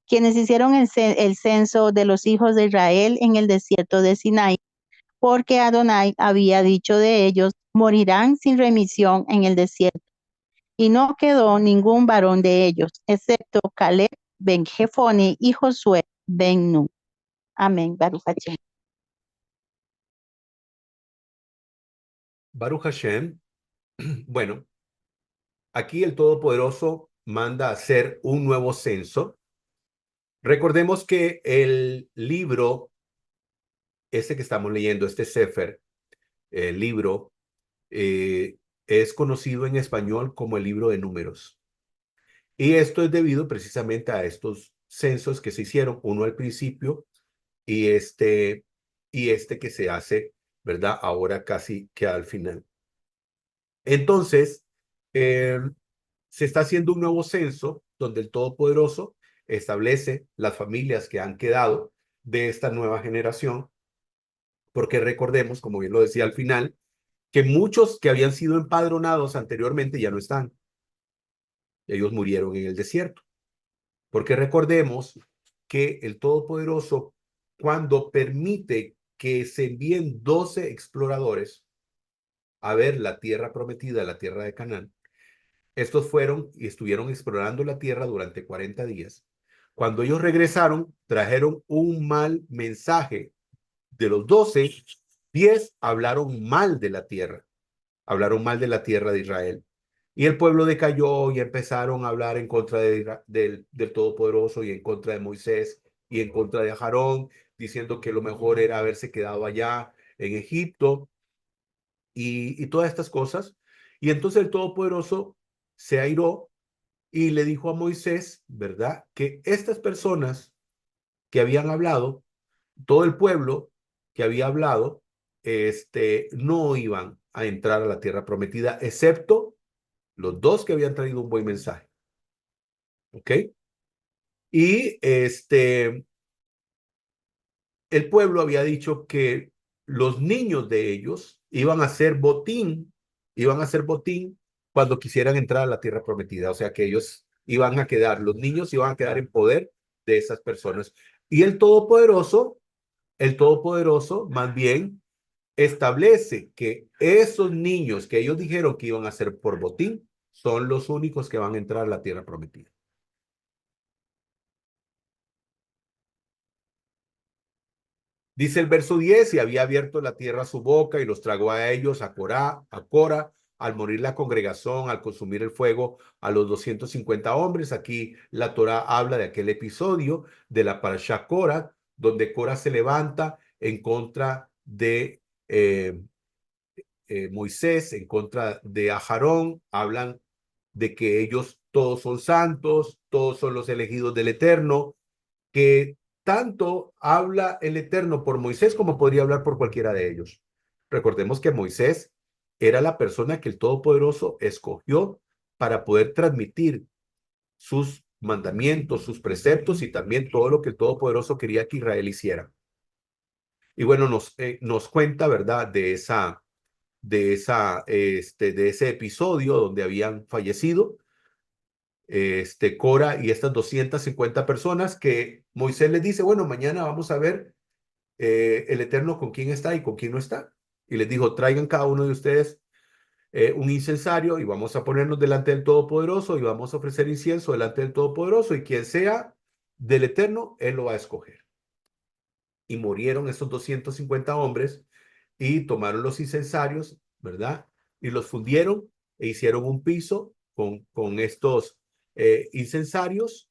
quienes hicieron el censo de los hijos de Israel en el desierto de Sinai, porque Adonai había dicho de ellos: morirán sin remisión en el desierto. Y no quedó ningún varón de ellos, excepto Caleb ben Jefone y Josué ben Nun. Amén. Baruch Hashem. Baruch Hashem. Bueno, aquí el Todopoderoso manda hacer un nuevo censo. Recordemos que el libro, este que estamos leyendo, este Sefer, el libro, es conocido en español como el libro de números. Y esto es debido precisamente a estos censos que se hicieron, uno al principio y este que se hace, ¿verdad? Ahora casi que al final. Entonces, eh, se está haciendo un nuevo censo donde el Todopoderoso establece las familias que han quedado de esta nueva generación, porque recordemos, como bien lo decía al final, que muchos que habían sido empadronados anteriormente ya no están. Ellos murieron en el desierto. Porque recordemos que el Todopoderoso, cuando permite que se envíen 12 exploradores a ver la tierra prometida, la tierra de Canaán, estos fueron y estuvieron explorando la tierra durante 40 días. Cuando ellos regresaron, trajeron un mal mensaje. De los 12, 10 hablaron mal de la tierra de Israel. Y el pueblo decayó y empezaron a hablar en contra del Todopoderoso y en contra de Moisés y en contra de Aarón, diciendo que lo mejor era haberse quedado allá en Egipto y todas estas cosas. Y entonces el Todopoderoso se airó y le dijo a Moisés, ¿verdad? Que estas personas que habían hablado, todo el pueblo que había hablado, no iban a entrar a la tierra prometida, excepto los dos que habían traído un buen mensaje. ¿Ok? Y el pueblo había dicho que los niños de ellos iban a hacer botín cuando quisieran entrar a la tierra prometida. O sea que ellos iban a quedar, los niños iban a quedar en poder de esas personas. Y el Todopoderoso más bien establece que esos niños que ellos dijeron que iban a ser por botín son los únicos que van a entrar a la tierra prometida. Dice el verso 10, y había abierto la tierra su boca y los tragó a ellos, a Cora, al morir la congregación, al consumir el fuego a los 250 hombres. Aquí la Torá habla de aquel episodio de la Parashá Cora, donde Cora se levanta en contra de Moisés, en contra de Aarón, hablan de que ellos todos son santos, todos son los elegidos del Eterno, que tanto habla el Eterno por Moisés como podría hablar por cualquiera de ellos. Recordemos que Moisés era la persona que el Todopoderoso escogió para poder transmitir sus mandamientos, sus preceptos y también todo lo que el Todopoderoso quería que Israel hiciera. Y bueno, nos cuenta, ¿verdad?, de ese episodio donde habían fallecido Cora y estas 250 personas que Moisés les dice, bueno, mañana vamos a ver el Eterno con quién está y con quién no está. Y les dijo, traigan cada uno de ustedes un incensario y vamos a ponernos delante del Todopoderoso y vamos a ofrecer incienso delante del Todopoderoso y quien sea del Eterno, Él lo va a escoger. Y murieron esos 250 hombres y tomaron los incensarios, ¿verdad? Y los fundieron e hicieron un piso con estos incensarios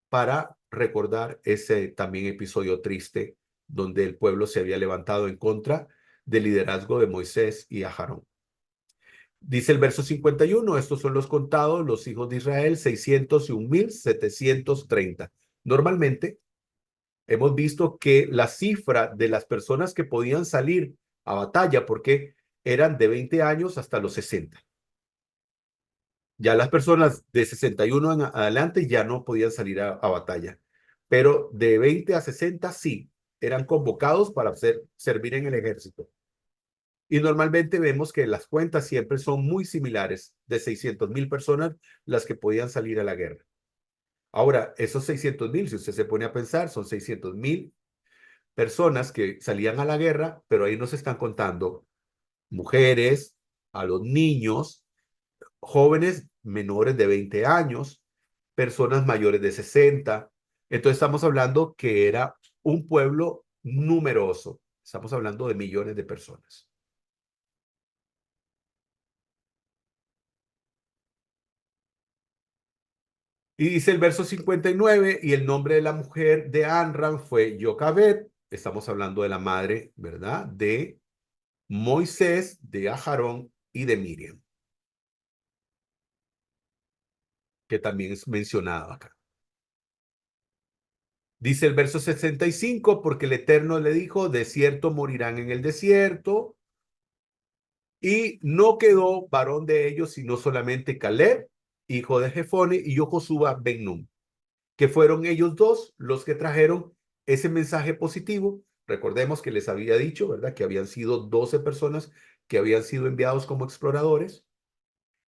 para recordar ese también episodio triste donde el pueblo se había levantado en contra del liderazgo de Moisés y Aarón. Dice el verso 51, estos son los contados, los hijos de Israel, 601,730. Normalmente hemos visto que la cifra de las personas que podían salir a batalla, porque eran de 20 años hasta los 60. Ya las personas de 61 en adelante ya no podían salir a batalla, pero de 20 a 60 sí, eran convocados para servir en el ejército. Y normalmente vemos que las cuentas siempre son muy similares, de 600,000 personas las que podían salir a la guerra. Ahora, esos 600,000, si usted se pone a pensar, son 600,000 personas que salían a la guerra, pero ahí no se están contando mujeres, a los niños, jóvenes menores de 20 años, personas mayores de 60. Entonces estamos hablando que era un pueblo numeroso. Estamos hablando de millones de personas. Y dice el verso 59, y el nombre de la mujer de Amram fue Jocabed. Estamos hablando de la madre, ¿verdad? De Moisés, de Aarón y de Miriam, que también es mencionado acá. Dice el verso 65, porque el Eterno le dijo, de cierto morirán en el desierto, y no quedó varón de ellos, sino solamente Caleb, hijo de Jefone, y Josué ben Nun, que fueron ellos dos los que trajeron ese mensaje positivo. Recordemos que les había dicho, ¿verdad?, que habían sido 12 personas que habían sido enviados como exploradores,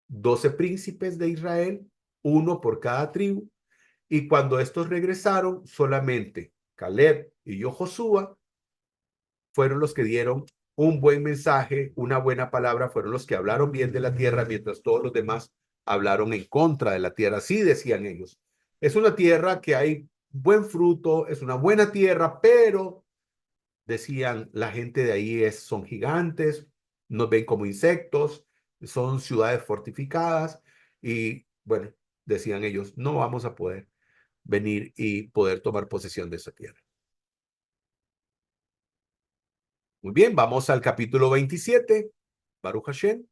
12 príncipes de Israel, uno por cada tribu, y cuando estos regresaron, solamente Caleb y Josué fueron los que dieron un buen mensaje, una buena palabra, fueron los que hablaron bien de la tierra, mientras todos los demás hablaron en contra de la tierra. Así decían ellos. Es una tierra que hay buen fruto, es una buena tierra, pero decían, la gente de ahí son gigantes, nos ven como insectos, son ciudades fortificadas y bueno, decían ellos, no vamos a poder venir y poder tomar posesión de esa tierra. Muy bien, vamos al capítulo 27, Baruch Hashem.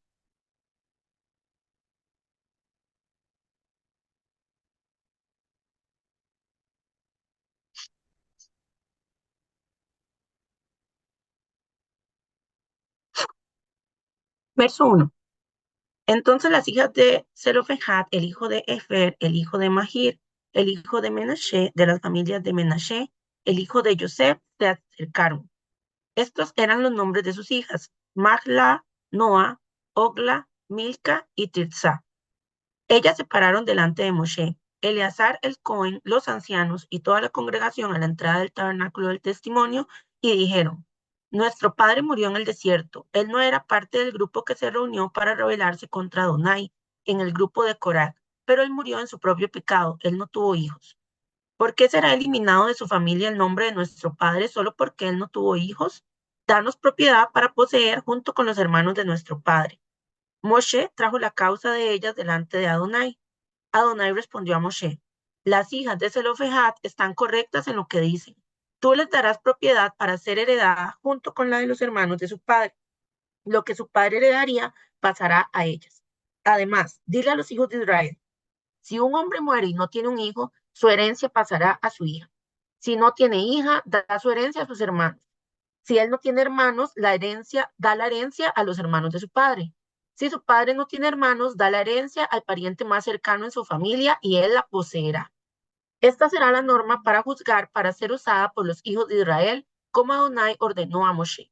Verso 1. Entonces las hijas de Zelofejad, el hijo de Efer, el hijo de Mahir, el hijo de Menashe, de las familias de Menashe, el hijo de Yosef, se acercaron. Estos eran los nombres de sus hijas: Mahla, Noa, Ogla, Milca y Tirsa. Ellas se pararon delante de Moshe, Eleazar el Cohen, los ancianos y toda la congregación a la entrada del tabernáculo del testimonio, y dijeron: Nuestro padre murió en el desierto. Él no era parte del grupo que se reunió para rebelarse contra Adonai en el grupo de Corat, pero él murió en su propio pecado. Él no tuvo hijos. ¿Por qué será eliminado de su familia el nombre de nuestro padre solo porque él no tuvo hijos? Danos propiedad para poseer junto con los hermanos de nuestro padre. Moshe trajo la causa de ellas delante de Adonai. Adonai respondió a Moshe: Las hijas de Zelofejad están correctas en lo que dicen. Tú les darás propiedad para ser heredada junto con la de los hermanos de su padre. Lo que su padre heredaría pasará a ellas. Además, dile a los hijos de Israel, si un hombre muere y no tiene un hijo, su herencia pasará a su hija. Si no tiene hija, da su herencia a sus hermanos. Si él no tiene hermanos, da la herencia a los hermanos de su padre. Si su padre no tiene hermanos, da la herencia al pariente más cercano en su familia y él la poseerá. Esta será la norma para juzgar, para ser usada por los hijos de Israel, como Adonai ordenó a Moshe.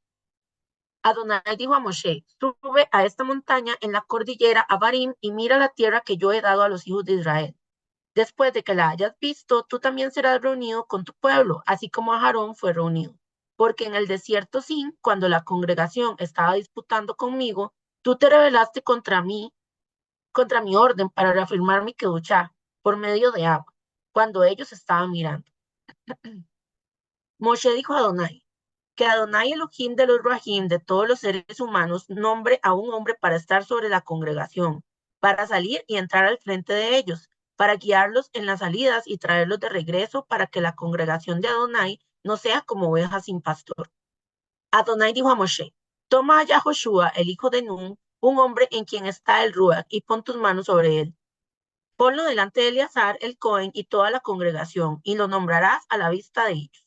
Adonai dijo a Moshe, sube a esta montaña en la cordillera Abarim y mira la tierra que yo he dado a los hijos de Israel. Después de que la hayas visto, tú también serás reunido con tu pueblo, así como Aarón fue reunido. Porque en el desierto Sin, cuando la congregación estaba disputando conmigo, tú te rebelaste contra mi orden para reafirmar mi kedushá por medio de agua, cuando ellos estaban mirando. Moshe dijo a Adonai, que Adonai Elohim de los Rahim de todos los seres humanos nombre a un hombre para estar sobre la congregación, para salir y entrar al frente de ellos, para guiarlos en las salidas y traerlos de regreso para que la congregación de Adonai no sea como ovejas sin pastor. Adonai dijo a Moshe, toma a Yahoshua, el hijo de Nun, un hombre en quien está el Ruach, y pon tus manos sobre él. Ponlo delante de Eleazar, el Cohen, y toda la congregación, y lo nombrarás a la vista de ellos.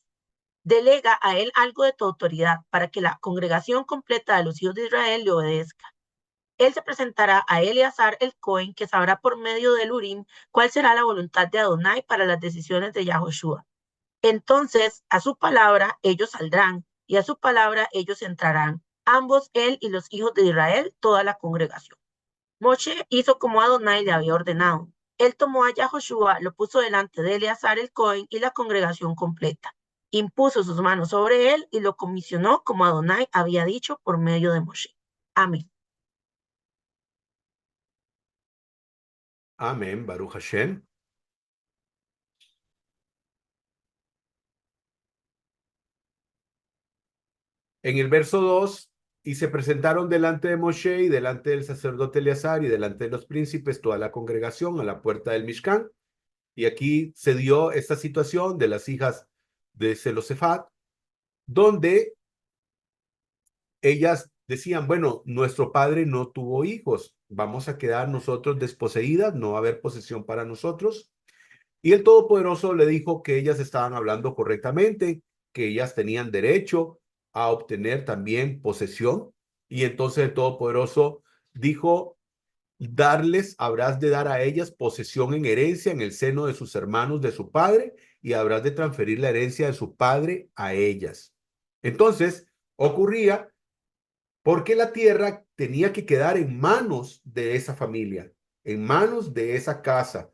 Delega a él algo de tu autoridad para que la congregación completa de los hijos de Israel le obedezca. Él se presentará a Eleazar el Cohen, que sabrá por medio del Urim cuál será la voluntad de Adonai para las decisiones de Yahoshua. Entonces, a su palabra ellos saldrán, y a su palabra ellos entrarán, ambos él y los hijos de Israel, toda la congregación. Moshe hizo como Adonai le había ordenado. Él tomó a Yahoshua, lo puso delante de Eleazar el Cohen y la congregación completa. Impuso sus manos sobre él y lo comisionó como Adonai había dicho por medio de Moshe. Amén. Amén, Baruch Hashem. En el verso 2, y se presentaron delante de Moshe y delante del sacerdote Eleazar y delante de los príncipes toda la congregación a la puerta del Mishkan. Y aquí se dio esta situación de las hijas de Zelosefat, donde ellas decían, bueno, nuestro padre no tuvo hijos, vamos a quedar nosotros desposeídas, no va a haber posesión para nosotros. Y el Todopoderoso le dijo que ellas estaban hablando correctamente, que ellas tenían derecho a obtener también posesión. Y entonces el Todopoderoso dijo, habrás de dar a ellas posesión en herencia en el seno de sus hermanos de su padre, y habrás de transferir la herencia de su padre a ellas. Entonces, ocurría porque la tierra tenía que quedar en manos de esa familia, en manos de esa casa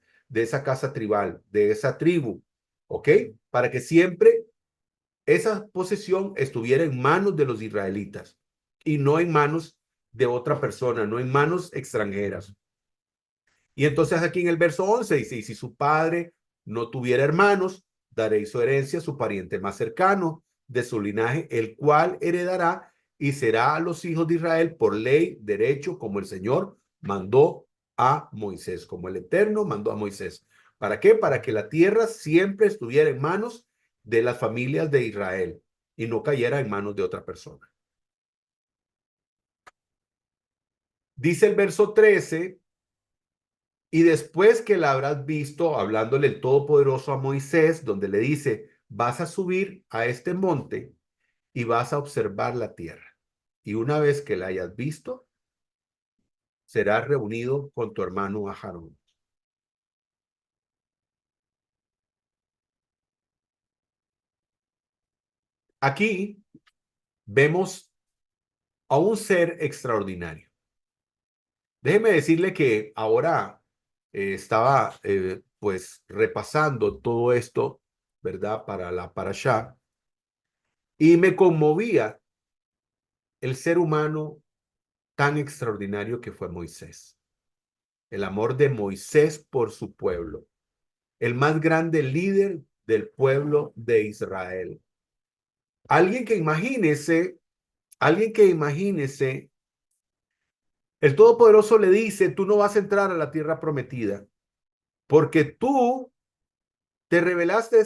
tribal, de esa tribu, ¿ok? Para que siempre esa posesión estuviera en manos de los israelitas y no en manos de otra persona, no en manos extranjeras. Y entonces aquí en el verso 11 dice, y si su padre no tuviera hermanos, daréis su herencia a su pariente más cercano de su linaje, el cual heredará y será a los hijos de Israel por ley, derecho, como el Señor mandó a Moisés, como el Eterno mandó a Moisés. ¿Para qué? Para que la tierra siempre estuviera en manos de las familias de Israel y no cayera en manos de otra persona. Dice el verso 13, y después que la habrás visto, hablándole el Todopoderoso a Moisés, donde le dice, vas a subir a este monte y vas a observar la tierra. Y una vez que la hayas visto, serás reunido con tu hermano Aarón. Aquí vemos a un ser extraordinario. Déjeme decirle que ahora estaba pues repasando todo esto, ¿verdad? Para la parashá, y me conmovía el ser humano tan extraordinario que fue Moisés. El amor de Moisés por su pueblo, el más grande líder del pueblo de Israel. Alguien que imagínese, el Todopoderoso le dice, tú no vas a entrar a la tierra prometida, porque tú te rebelaste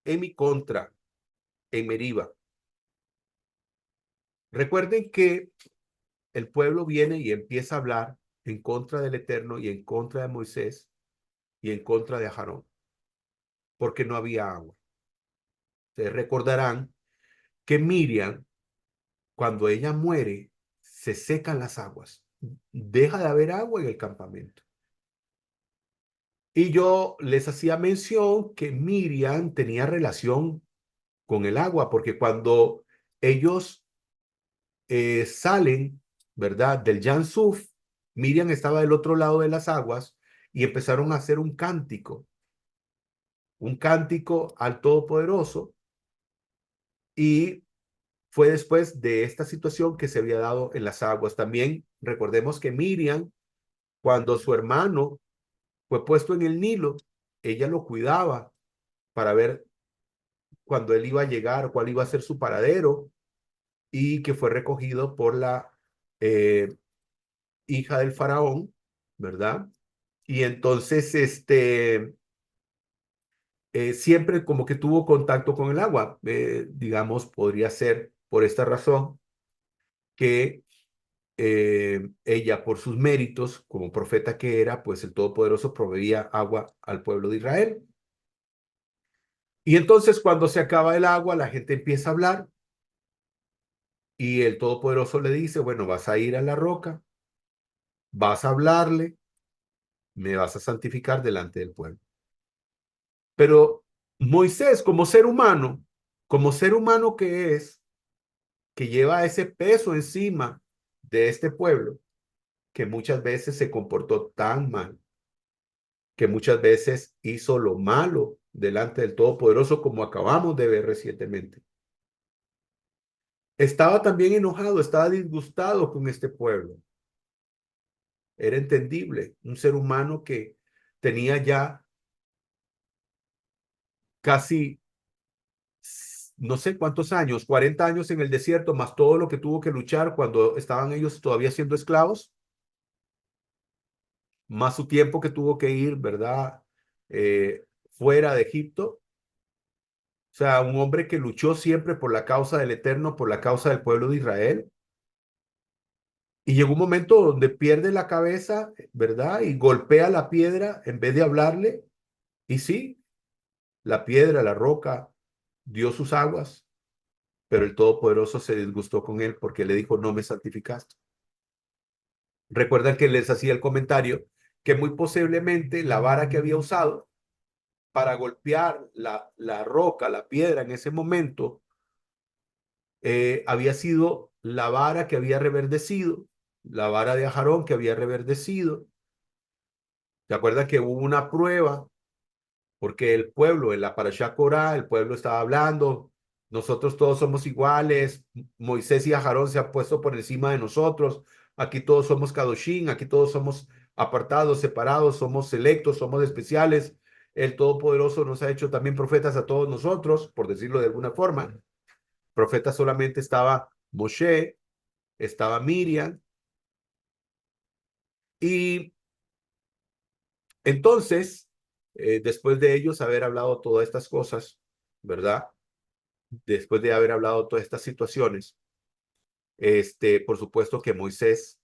en mi contra. en Meriba. Recuerden que el pueblo viene y empieza a hablar en contra del Eterno y en contra de Moisés y en contra de Aarón, porque no había agua. Ustedes recordarán que Miriam, cuando ella muere, se secan las aguas. Deja de haber agua en el campamento. Y yo les hacía mención que Miriam tenía relación con el agua, porque cuando ellos salen, ¿verdad? Del Yam Suf, Miriam estaba del otro lado de las aguas y empezaron a hacer un cántico al Todopoderoso, y fue después de esta situación que se había dado en las aguas. También recordemos que Miriam, cuando su hermano fue puesto en el Nilo, ella lo cuidaba para ver cuando él iba a llegar, cuál iba a ser su paradero, y que fue recogido por la hija del faraón, ¿verdad? Y entonces, siempre como que tuvo contacto con el agua. Digamos, podría ser por esta razón que ella, por sus méritos como profeta que era, pues el Todopoderoso proveía agua al pueblo de Israel. Y entonces cuando se acaba el agua, la gente empieza a hablar y el Todopoderoso le dice, bueno, vas a ir a la roca, vas a hablarle, me vas a santificar delante del pueblo. Pero Moisés, como ser humano que es, que lleva ese peso encima de este pueblo, que muchas veces se comportó tan mal, que muchas veces hizo lo malo delante del Todopoderoso, como acabamos de ver recientemente. Estaba también enojado, estaba disgustado con este pueblo. Era entendible, un ser humano que tenía ya casi no sé cuántos años, 40 años en el desierto, más todo lo que tuvo que luchar cuando estaban ellos todavía siendo esclavos, más su tiempo que tuvo que ir, ¿verdad? Fuera de Egipto. O sea, un hombre que luchó siempre por la causa del Eterno, por la causa del pueblo de Israel. Y llegó un momento donde pierde la cabeza, ¿verdad? Y golpea la piedra en vez de hablarle. Y sí, la piedra, la roca, dio sus aguas, pero el Todopoderoso se disgustó con él porque le dijo, no me santificaste. Recuerdan que les hacía el comentario que muy posiblemente la vara que había usado para golpear la roca, la piedra en ese momento, había sido la vara que había reverdecido, la vara de Aarón que había reverdecido. ¿Se acuerdan que hubo una prueba? Porque el pueblo, en la Parashá Corá, el pueblo estaba hablando, nosotros todos somos iguales, Moisés y Aarón se han puesto por encima de nosotros, aquí todos somos Kadoshim, aquí todos somos apartados, separados, somos selectos, somos especiales, el Todopoderoso nos ha hecho también profetas a todos nosotros, por decirlo de alguna forma. Profeta solamente estaba Moshe, estaba Miriam, y entonces, después de ellos haber hablado todas estas cosas, ¿verdad? Después de haber hablado todas estas situaciones, por supuesto que Moisés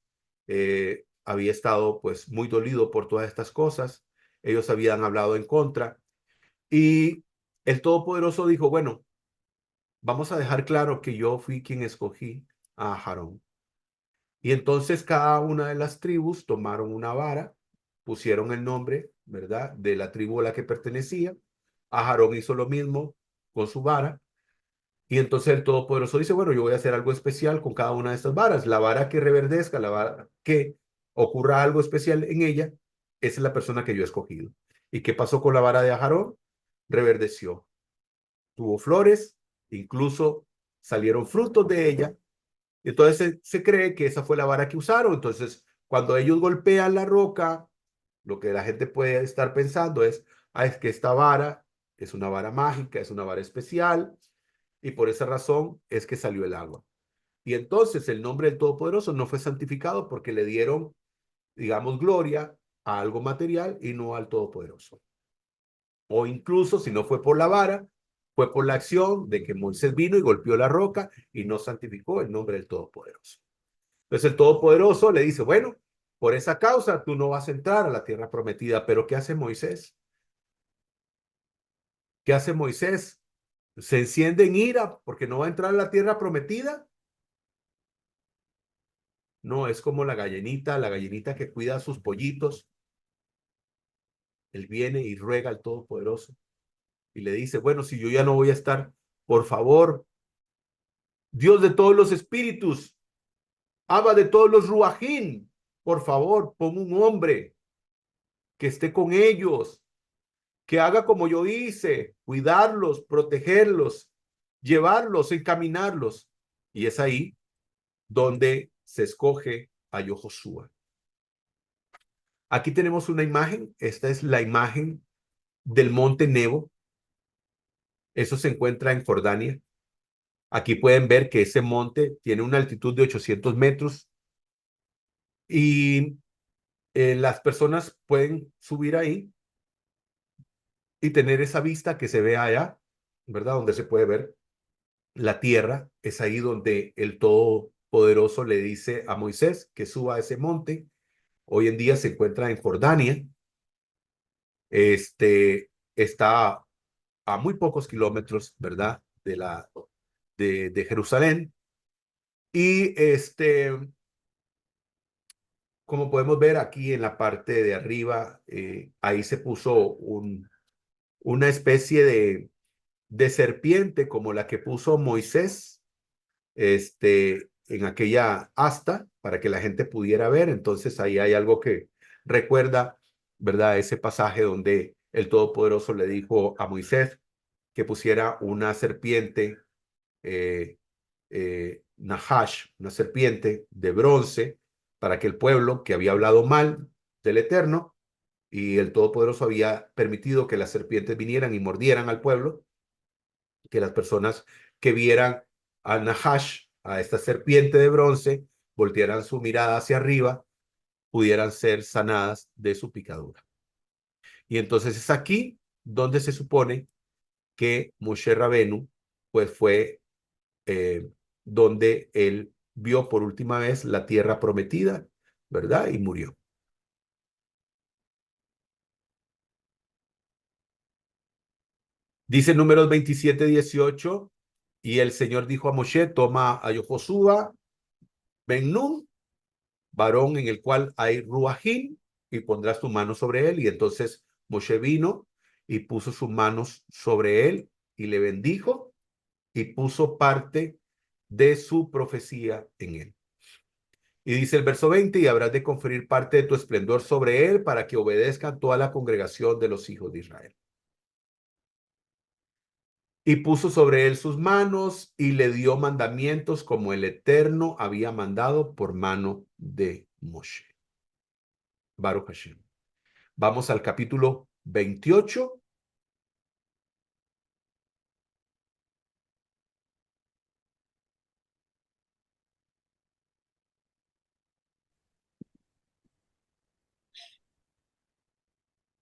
había estado pues muy dolido por todas estas cosas. Ellos habían hablado en contra y el Todopoderoso dijo, bueno, vamos a dejar claro que yo fui quien escogí a Aarón. Y entonces cada una de las tribus tomaron una vara, pusieron el nombre, ¿verdad?, de la tribu a la que pertenecía. Aarón hizo lo mismo con su vara. Y entonces el Todopoderoso dice, bueno, yo voy a hacer algo especial con cada una de estas varas. La vara que reverdezca, la vara que ocurra algo especial en ella, esa es la persona que yo he escogido. ¿Y qué pasó con la vara de Aarón? Reverdeció. Tuvo flores, incluso salieron frutos de ella. Entonces se cree que esa fue la vara que usaron. Entonces, cuando ellos golpean la roca, lo que la gente puede estar pensando es, ah, es que esta vara es una vara mágica, es una vara especial, y por esa razón es que salió el agua. Y entonces el nombre del Todopoderoso no fue santificado porque le dieron, digamos, gloria a algo material y no al Todopoderoso. O incluso si no fue por la vara, fue por la acción de que Moisés vino y golpeó la roca y no santificó el nombre del Todopoderoso. Entonces el Todopoderoso le dice, bueno, por esa causa tú no vas a entrar a la tierra prometida, pero ¿qué hace Moisés? ¿Qué hace Moisés? ¿Se enciende en ira porque no va a entrar a la tierra prometida? No, es como la gallinita que cuida a sus pollitos. Él viene y ruega al Todopoderoso y le dice, bueno, si yo ya no voy a estar, por favor, Dios de todos los espíritus, Abba de todos los ruajín, por favor, pon un hombre que esté con ellos, que haga como yo hice, cuidarlos, protegerlos, llevarlos, encaminarlos. Y es ahí donde se escoge a Josué. Aquí tenemos una imagen, esta es la imagen del monte Nebo, eso se encuentra en Jordania. Aquí pueden ver que ese monte tiene una altitud de 800 metros y las personas pueden subir ahí y tener esa vista que se ve allá, ¿verdad? Donde se puede ver la tierra. Es ahí donde el Todopoderoso le dice a Moisés que suba a ese monte. Hoy en día se encuentra en Jordania. Está a muy pocos kilómetros, ¿verdad? De Jerusalén. Y como podemos ver aquí en la parte de arriba, ahí se puso una especie de serpiente como la que puso Moisés en aquella asta para que la gente pudiera ver. Entonces ahí hay algo que recuerda, ¿verdad? Ese pasaje donde el Todopoderoso le dijo a Moisés que pusiera una serpiente, Nahash, una serpiente de bronce, para que el pueblo que había hablado mal del Eterno y el Todopoderoso había permitido que las serpientes vinieran y mordieran al pueblo, que las personas que vieran a Nahash, a esta serpiente de bronce, voltearan su mirada hacia arriba, pudieran ser sanadas de su picadura. Y entonces es aquí donde se supone que Moshe Rabenu, pues fue donde él vio por última vez la tierra prometida, ¿verdad? Y murió. Dice Números 27:18, y el Señor dijo a Moshe, toma a Josué, Ben Nun, varón en el cual hay ruajín, y pondrás tu mano sobre él. Y entonces Moshe vino y puso sus manos sobre él y le bendijo y puso parte de su profecía en él. Y dice el verso 20, y habrás de conferir parte de tu esplendor sobre él para que obedezcan toda la congregación de los hijos de Israel. Y puso sobre él sus manos y le dio mandamientos como el Eterno había mandado por mano de Moshe. Baruch Hashem. Vamos al capítulo 28.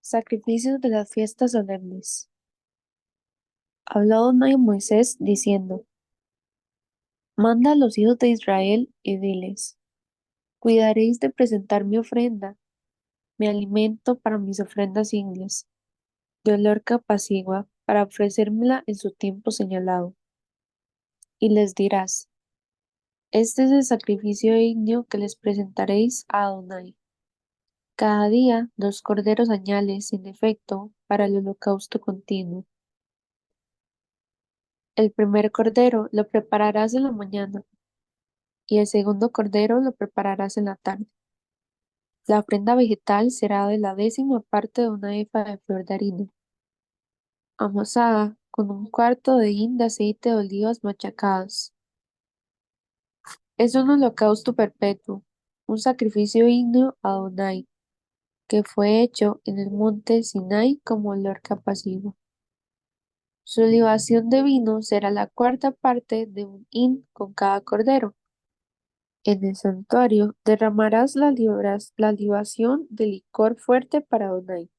Sacrificios de las fiestas solemnes. Habló Adonai a Moisés diciendo: Manda a los hijos de Israel y diles: Cuidaréis de presentar mi ofrenda, mi alimento para mis ofrendas ígneas, de olor que apacigua, para ofrecérmela en su tiempo señalado. Y les dirás: Este es el sacrificio ígneo que les presentaréis a Adonai. Cada día 2 corderos añales sin defecto para el holocausto continuo. El primer cordero lo prepararás en la mañana, y el segundo cordero lo prepararás en la tarde. La ofrenda vegetal será de la 10ª parte de una efa de flor de harina, amasada con 1/4 de hin de aceite de olivas machacadas. Es un holocausto perpetuo, un sacrificio ígneo a Adonai, que fue hecho en el monte Sinai como olor que apacigua. Su libación de vino será la 1/4 parte de un hin con cada cordero. En el santuario derramarás la libación de licor fuerte para Adonai.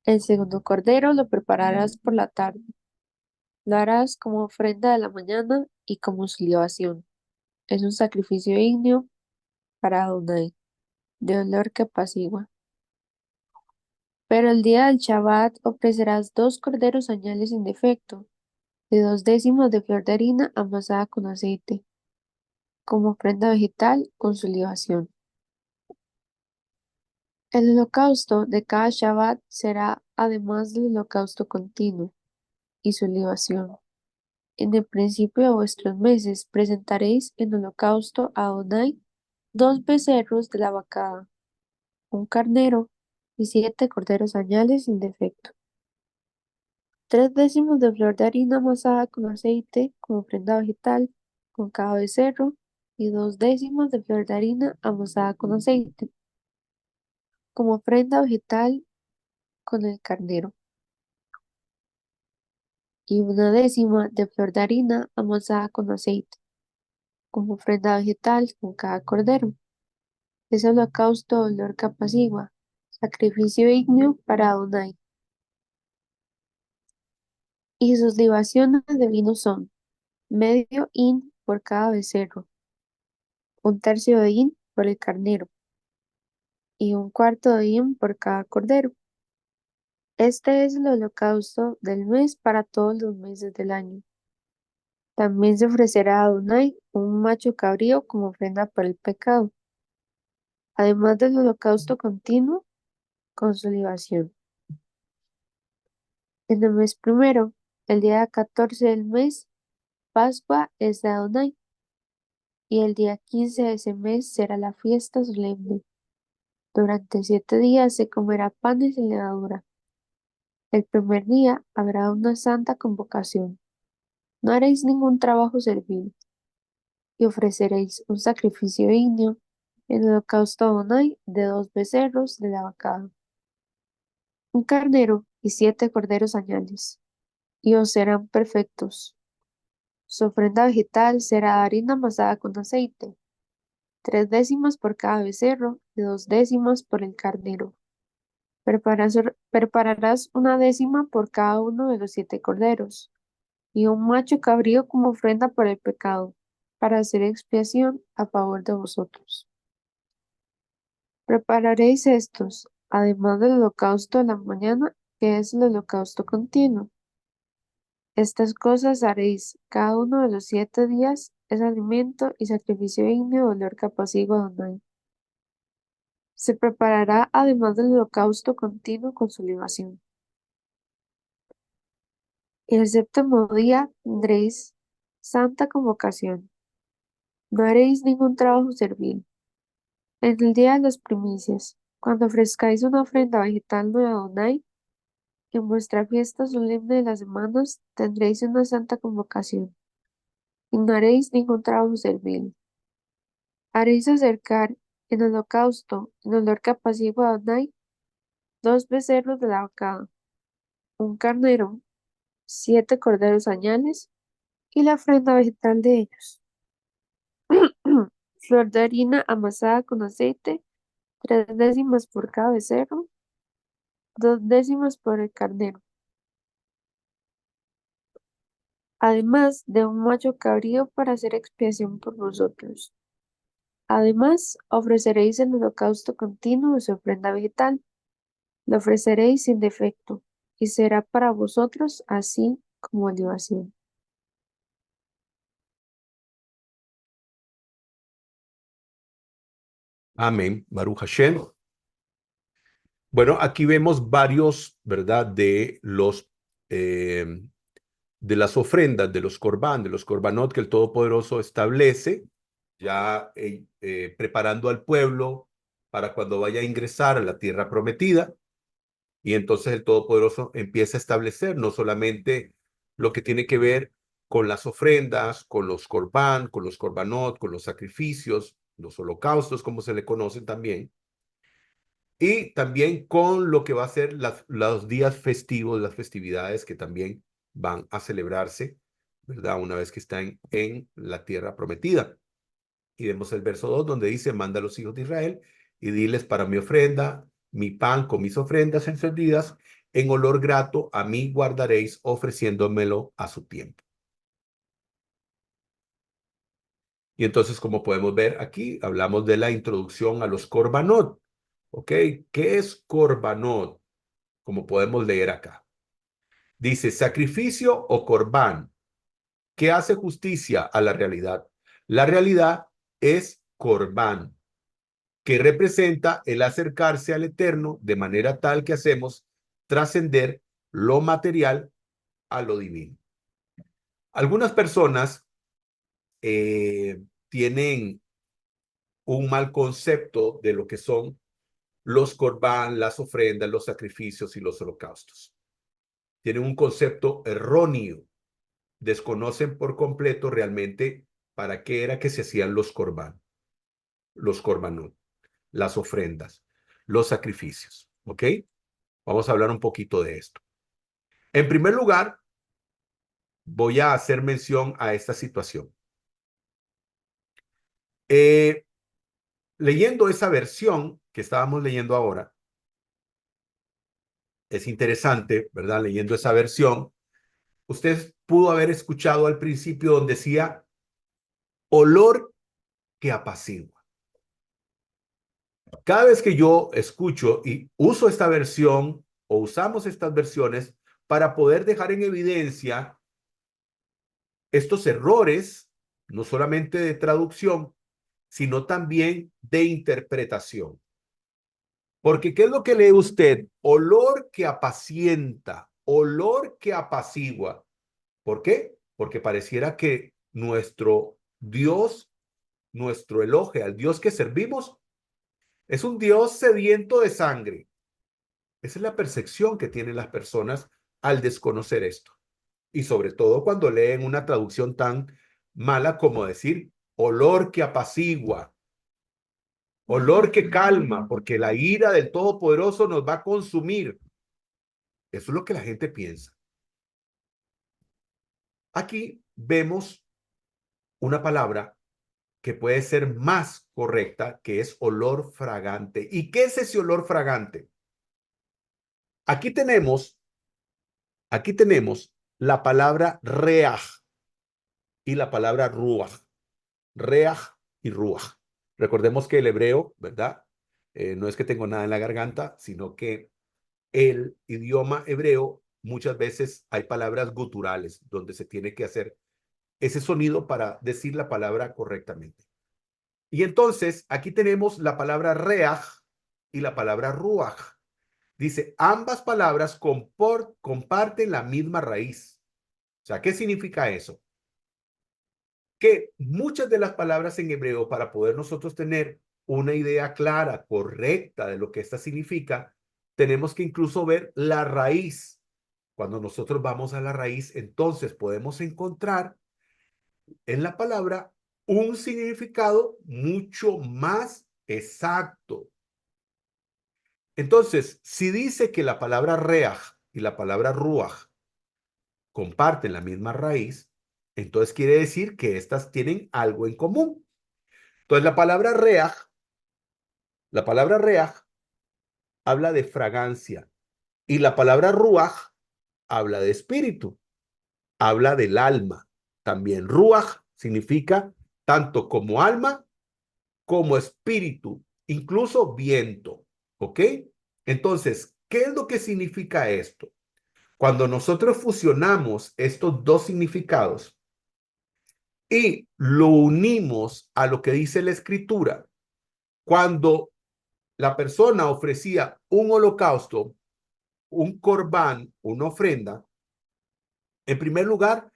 El segundo cordero lo prepararás por la tarde. Lo harás como ofrenda de la mañana y como su libación. Es un sacrificio ígneo para Adonai, de olor que apacigua. Pero el día del Shabbat ofrecerás 2 corderos añales sin defecto, de 2 décimos de flor de harina amasada con aceite, como ofrenda vegetal con su libación. El holocausto de cada Shabbat será además del holocausto continuo y su libación. En el principio de vuestros meses presentaréis en holocausto a Adonai 2 becerros de la vacada, un carnero y 7 corderos añales sin defecto. 3 décimos de flor de harina amasada con aceite como ofrenda vegetal con cada becerro y 2 décimos de flor de harina amasada con aceite como ofrenda vegetal con el carnero y 1 décima de flor de harina amasada con aceite como ofrenda vegetal con cada cordero. Es holocausto de olor que apacigua, sacrificio ígneo para Adonai. Y sus libaciones de vino son medio hin por cada becerro, 1/3 de hin por el carnero, y 1/4 de hin por cada cordero. Este es el holocausto del mes para todos los meses del año. También se ofrecerá a Adonai un macho cabrío como ofrenda por el pecado, además del holocausto continuo con su libación. En el mes primero, el día 14 del mes, Pascua es de Adonai, y el día 15 de ese mes será la fiesta solemne. Durante 7 días se comerá panes sin levadura. El primer día habrá una santa convocación. No haréis ningún trabajo servil, y ofreceréis un sacrificio ígneo en holocausto a Adonai de 2 becerros de la vacada, un carnero y 7 corderos añales, y os serán perfectos. Su ofrenda vegetal será harina amasada con aceite, 3 décimas por cada becerro y 2 décimas por el carnero. Prepararás 1 décima por cada uno de los 7 corderos, y un macho cabrío como ofrenda por el pecado, para hacer expiación a favor de vosotros. Prepararéis estos, además del holocausto de la mañana, que es el holocausto continuo. Estas cosas haréis cada uno de los 7 días, es alimento y sacrificio ígneo de olor que apacigua a Adonai. Se preparará además del holocausto continuo con su libación. Y el séptimo día tendréis santa convocación. No haréis ningún trabajo servil. En el día de las primicias, cuando ofrezcáis una ofrenda vegetal nueva a Adonai, en vuestra fiesta solemne de las semanas tendréis una santa convocación, y no haréis ningún trabajo servil. Haréis acercar en holocausto, en olor que apacigua a Adonai, 2 becerros de la vacada, un carnero, 7 corderos añales, y la ofrenda vegetal de ellos. Flor de harina amasada con aceite, 3 décimas por cada becerro, 2 décimas por el carnero, además de un macho cabrío para hacer expiación por vosotros. Además, ofreceréis el holocausto continuo de su ofrenda vegetal, lo ofreceréis sin defecto, y será para vosotros así como libación. Amén. Baruch Hashem. Bueno, aquí vemos varios, ¿verdad? De las ofrendas, de los corbán, de los corbanot que el Todopoderoso establece, ya preparando al pueblo para cuando vaya a ingresar a la tierra prometida. Y entonces el Todopoderoso empieza a establecer no solamente lo que tiene que ver con las ofrendas, con los corbán, con los corbanot, con los sacrificios, los holocaustos, como se le conocen también, y también con lo que va a ser los días festivos, las festividades que también van a celebrarse, ¿verdad? Una vez que están en la tierra prometida. Y vemos el verso 2 donde dice, manda a los hijos de Israel y diles para mi ofrenda, mi pan con mis ofrendas encendidas en olor grato a mí guardaréis ofreciéndomelo a su tiempo. Y entonces, como podemos ver aquí, hablamos de la introducción a los korbanot. ¿Ok? ¿Qué es korbanot? Como podemos leer acá. Dice, sacrificio o corbán, que hace justicia a la realidad. La realidad es corbán, que representa el acercarse al Eterno de manera tal que hacemos trascender lo material a lo divino. Algunas personas tienen un mal concepto de lo que son los corbán, las ofrendas, los sacrificios y los holocaustos. Tienen un concepto erróneo. Desconocen por completo realmente para qué era que se hacían los corbán, los corbanot, las ofrendas, los sacrificios. ¿Ok? Vamos a hablar un poquito de esto. En primer lugar, voy a hacer mención a esta situación. Leyendo esa versión que estábamos leyendo ahora, es interesante, ¿verdad? Leyendo esa versión, usted pudo haber escuchado al principio donde decía olor que apacigua. Cada vez que yo escucho y uso esta versión o usamos estas versiones para poder dejar en evidencia estos errores, no solamente de traducción, sino también de interpretación. Porque ¿qué es lo que lee usted? Olor que apacienta, olor que apacigua. ¿Por qué? Porque pareciera que nuestro Dios, nuestro Elohe, al Dios que servimos, es un Dios sediento de sangre. Esa es la percepción que tienen las personas al desconocer esto. Y sobre todo cuando leen una traducción tan mala como decir olor que apacigua, olor que calma, porque la ira del Todopoderoso nos va a consumir. Eso es lo que la gente piensa. Aquí vemos una palabra que puede ser más correcta, que es olor fragante. ¿Y qué es ese olor fragante? Aquí tenemos la palabra reaj y la palabra ruach. Reaj y ruach. Recordemos que el hebreo, ¿verdad? No es que tengo nada en la garganta, sino que el idioma hebreo muchas veces hay palabras guturales donde se tiene que hacer ese sonido para decir la palabra correctamente. Y entonces aquí tenemos la palabra reaj y la palabra ruach. Dice, ambas palabras comparten la misma raíz. O sea, ¿qué significa eso? Que muchas de las palabras en hebreo, para poder nosotros tener una idea clara, correcta de lo que esta significa, tenemos que incluso ver la raíz. Cuando nosotros vamos a la raíz, entonces podemos encontrar en la palabra un significado mucho más exacto. Entonces, si dice que la palabra reaj y la palabra ruach comparten la misma raíz, entonces quiere decir que estas tienen algo en común. Entonces, la palabra reaj habla de fragancia y la palabra ruach habla de espíritu, habla del alma. También ruach significa tanto como alma como espíritu, incluso viento. ¿Ok? Entonces, ¿qué es lo que significa esto? Cuando nosotros fusionamos estos dos significados y lo unimos a lo que dice la escritura, cuando la persona ofrecía un holocausto, un corbán, una ofrenda, en primer lugar,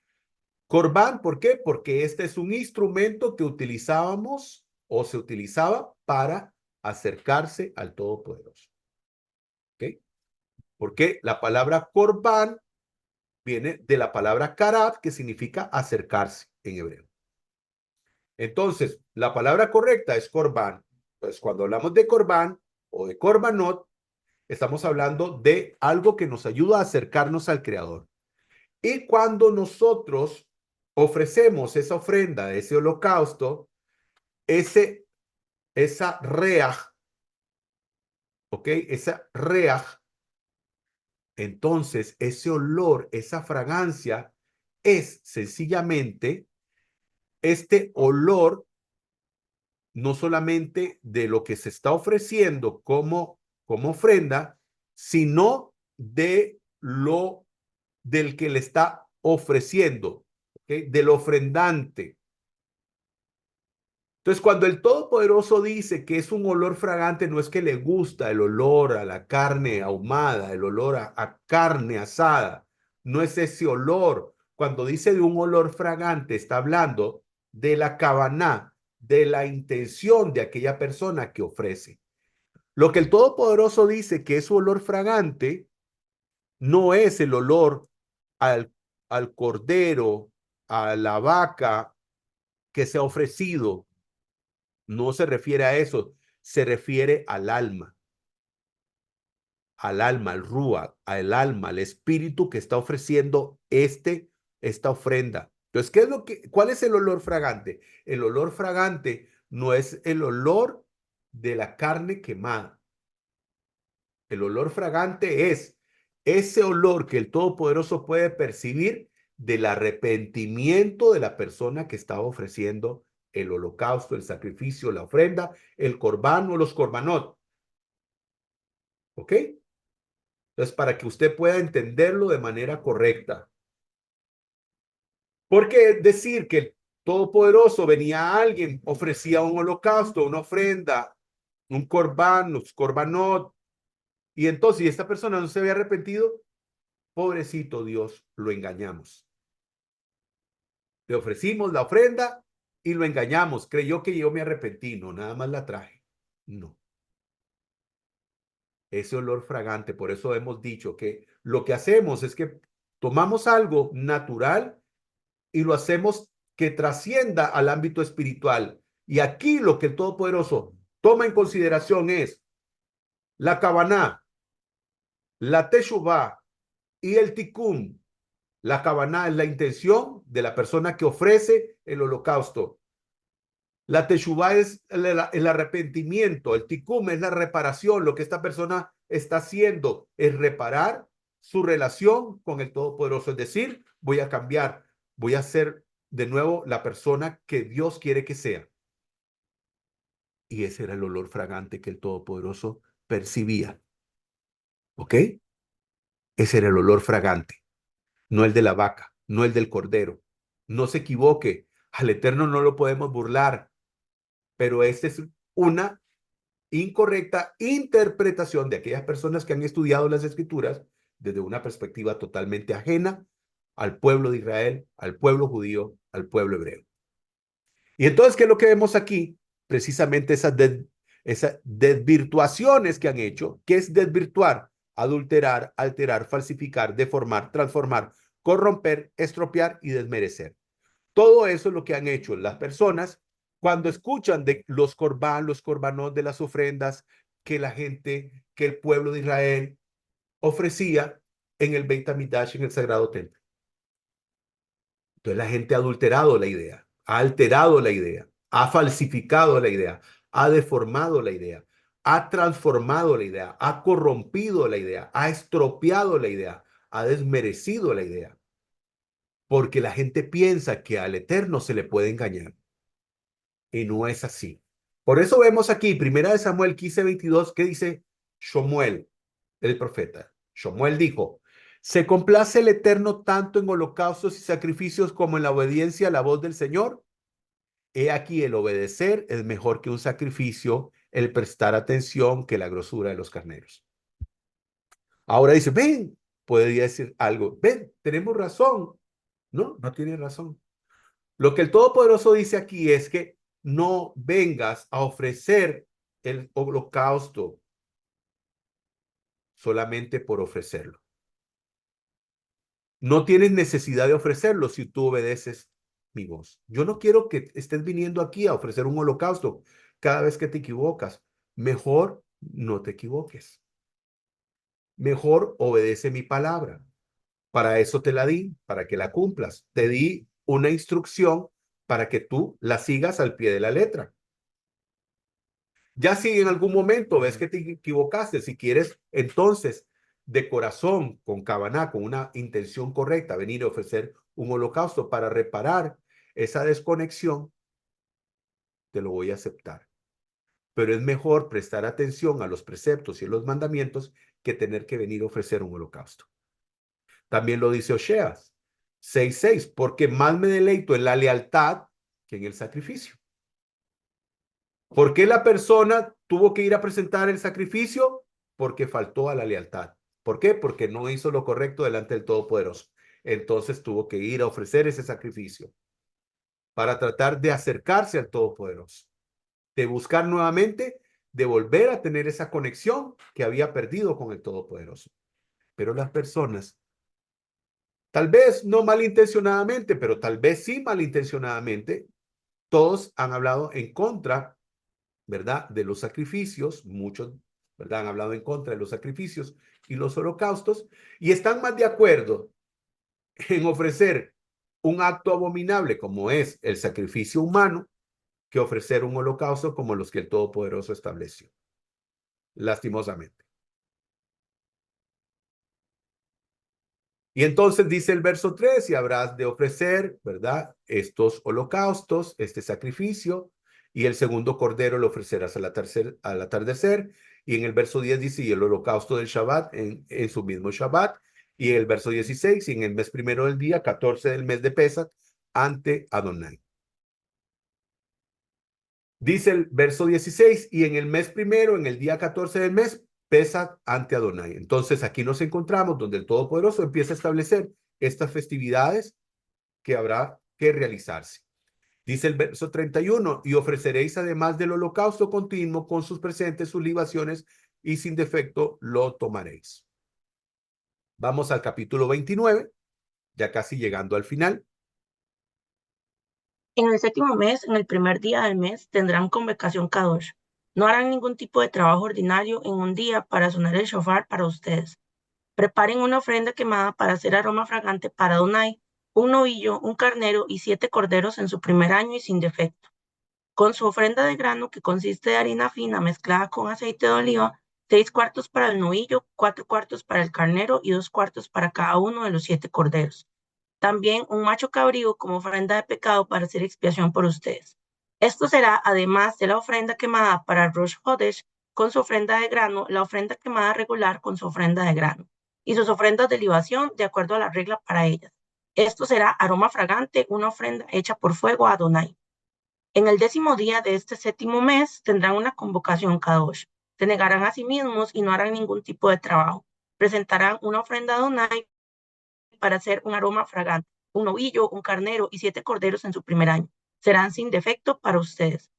corbán, ¿por qué? Porque este es un instrumento que utilizábamos o se utilizaba para acercarse al Todopoderoso. ¿Ok? Porque la palabra corbán viene de la palabra karab, que significa acercarse en hebreo. Entonces, la palabra correcta es corbán. Pues cuando hablamos de corbán o de corbanot, estamos hablando de algo que nos ayuda a acercarnos al Creador. Y cuando nosotros ofrecemos esa ofrenda, ese holocausto, esa reaj, ¿ok? Esa reaj Entonces, ese olor, esa fragancia es sencillamente este olor no solamente de lo que se está ofreciendo como ofrenda, sino del que le está ofreciendo, ¿okay? Del ofrendante. Entonces, cuando el Todopoderoso dice que es un olor fragante, no es que le gusta el olor a la carne ahumada, el olor a carne asada, no es ese olor. Cuando dice de un olor fragante, está hablando de la kavaná, de la intención de aquella persona que ofrece. Lo que el Todopoderoso dice que es su olor fragante, no es el olor al, al cordero, a la vaca que se ha ofrecido. No se refiere a eso, se refiere al alma, al rúa, al alma, al espíritu que está ofreciendo esta ofrenda. Entonces, ¿cuál es el olor fragante? El olor fragante no es el olor de la carne quemada. El olor fragante es ese olor que el Todopoderoso puede percibir del arrepentimiento de la persona que estaba ofreciendo el holocausto, el sacrificio, la ofrenda, el corbán o los corbanot. ¿Ok? Entonces, para que usted pueda entenderlo de manera correcta. Porque decir que el Todopoderoso venía a alguien, ofrecía un holocausto, una ofrenda, un corbán, los corbanot, y entonces, si esta persona no se había arrepentido, pobrecito Dios, lo engañamos. Le ofrecimos la ofrenda y lo engañamos. Creyó que yo me arrepentí. No, nada más la traje. No. Ese olor fragante. Por eso hemos dicho que lo que hacemos es que tomamos algo natural y lo hacemos que trascienda al ámbito espiritual. Y aquí lo que el Todopoderoso toma en consideración es la kavaná, la teshuvá y el tikkun. La kavaná es la intención de la persona que ofrece el holocausto. La teshuvá es el arrepentimiento. El tikkun es la reparación. Lo que esta persona está haciendo es reparar su relación con el Todopoderoso. Es decir, voy a cambiar, voy a ser de nuevo la persona que Dios quiere que sea. Y ese era el olor fragante que el Todopoderoso percibía. ¿Ok? Ese era el olor fragante. No el de la vaca, no el del cordero. No se equivoque, al Eterno no lo podemos burlar, pero esta es una incorrecta interpretación de aquellas personas que han estudiado las Escrituras desde una perspectiva totalmente ajena al pueblo de Israel, al pueblo judío, al pueblo hebreo. Y entonces, ¿qué es lo que vemos aquí? Precisamente esas desvirtuaciones que han hecho. ¿Qué es desvirtuar? Adulterar, alterar, falsificar, deformar, transformar, corromper, estropear y desmerecer. Todo eso es lo que han hecho las personas cuando escuchan de los corbanos de las ofrendas que la gente, que el pueblo de Israel ofrecía en el Beit HaMikdash, en el Sagrado Templo. Entonces la gente ha adulterado la idea, ha alterado la idea, ha falsificado la idea, ha deformado la idea, ha transformado la idea, ha corrompido la idea, ha estropeado la idea, ha desmerecido la idea. Porque la gente piensa que al Eterno se le puede engañar. Y no es así. Por eso vemos aquí, 1 Samuel 15:22, que dice Shomuel, el profeta. Shomuel dijo, ¿se complace el Eterno tanto en holocaustos y sacrificios como en la obediencia a la voz del Señor? He aquí el obedecer es mejor que un sacrificio, el prestar atención que la grosura de los carneros. Ahora dice, ven, podría decir algo, ven, tenemos razón. No, no tiene razón. Lo que el Todopoderoso dice aquí es que no vengas a ofrecer el holocausto solamente por ofrecerlo. No tienes necesidad de ofrecerlo si tú obedeces mi voz. Yo no quiero que estés viniendo aquí a ofrecer un holocausto cada vez que te equivocas. Mejor no te equivoques. Mejor obedece mi palabra. Para eso te la di, para que la cumplas. Te di una instrucción para que tú la sigas al pie de la letra. Ya si en algún momento ves que te equivocaste, si quieres entonces de corazón, con Kavaná, con una intención correcta, venir a ofrecer un holocausto para reparar esa desconexión, te lo voy a aceptar. Pero es mejor prestar atención a los preceptos y a los mandamientos que tener que venir a ofrecer un holocausto. También lo dice Oseas 6:6, porque más me deleito en la lealtad que en el sacrificio. ¿Por qué la persona tuvo que ir a presentar el sacrificio? Porque faltó a la lealtad. ¿Por qué? Porque no hizo lo correcto delante del Todopoderoso. Entonces tuvo que ir a ofrecer ese sacrificio para tratar de acercarse al Todopoderoso, de buscar nuevamente, de volver a tener esa conexión que había perdido con el Todopoderoso. Pero las personas, tal vez no malintencionadamente, pero tal vez sí malintencionadamente, todos han hablado en contra, ¿verdad?, de los sacrificios, muchos, ¿verdad?, han hablado en contra de los sacrificios y los holocaustos, y están más de acuerdo en ofrecer un acto abominable como es el sacrificio humano que ofrecer un holocausto como los que el Todopoderoso estableció, lastimosamente. Y entonces dice el verso 3, y habrás de ofrecer, ¿verdad?, estos holocaustos, este sacrificio, y el segundo cordero lo ofrecerás al atardecer. Y en el verso 10 dice, y el holocausto del Shabbat en su mismo Shabbat. Y en el verso 16, y en el mes primero del día, 14 del mes de Pesach, ante Adonai. Dice el verso 16, y en el mes primero, en el día 14 del mes, Pesach ante Adonai. Entonces aquí nos encontramos donde el Todopoderoso empieza a establecer estas festividades que habrá que realizarse. Dice el verso 31, y ofreceréis además del holocausto continuo con sus presentes, sus libaciones, y sin defecto lo tomaréis. Vamos al capítulo 29, ya casi llegando al final. En el séptimo mes, en el primer día del mes, tendrán convocación Kadosh. No harán ningún tipo de trabajo ordinario en un día para sonar el shofar para ustedes. Preparen una ofrenda quemada para hacer aroma fragante para Adonai, un novillo, un carnero y 7 corderos en su primer año y sin defecto. Con su ofrenda de grano, que consiste de harina fina mezclada con aceite de oliva, 6 cuartos para el novillo, 4 cuartos para el carnero y 2 cuartos para cada uno de los 7 corderos. También un macho cabrío como ofrenda de pecado para hacer expiación por ustedes. Esto será, además de la ofrenda quemada para Rosh Hodesh, con su ofrenda de grano, la ofrenda quemada regular con su ofrenda de grano, y sus ofrendas de libación de acuerdo a la regla para ellas. Esto será aroma fragante, una ofrenda hecha por fuego a Adonai. En el 10º día de este séptimo mes tendrán una convocación Kadosh. Se negarán a sí mismos y no harán ningún tipo de trabajo. Presentarán una ofrenda a Adonai para hacer un aroma fragante, un novillo, un carnero y 7 corderos en su primer año. Serán sin defecto para ustedes.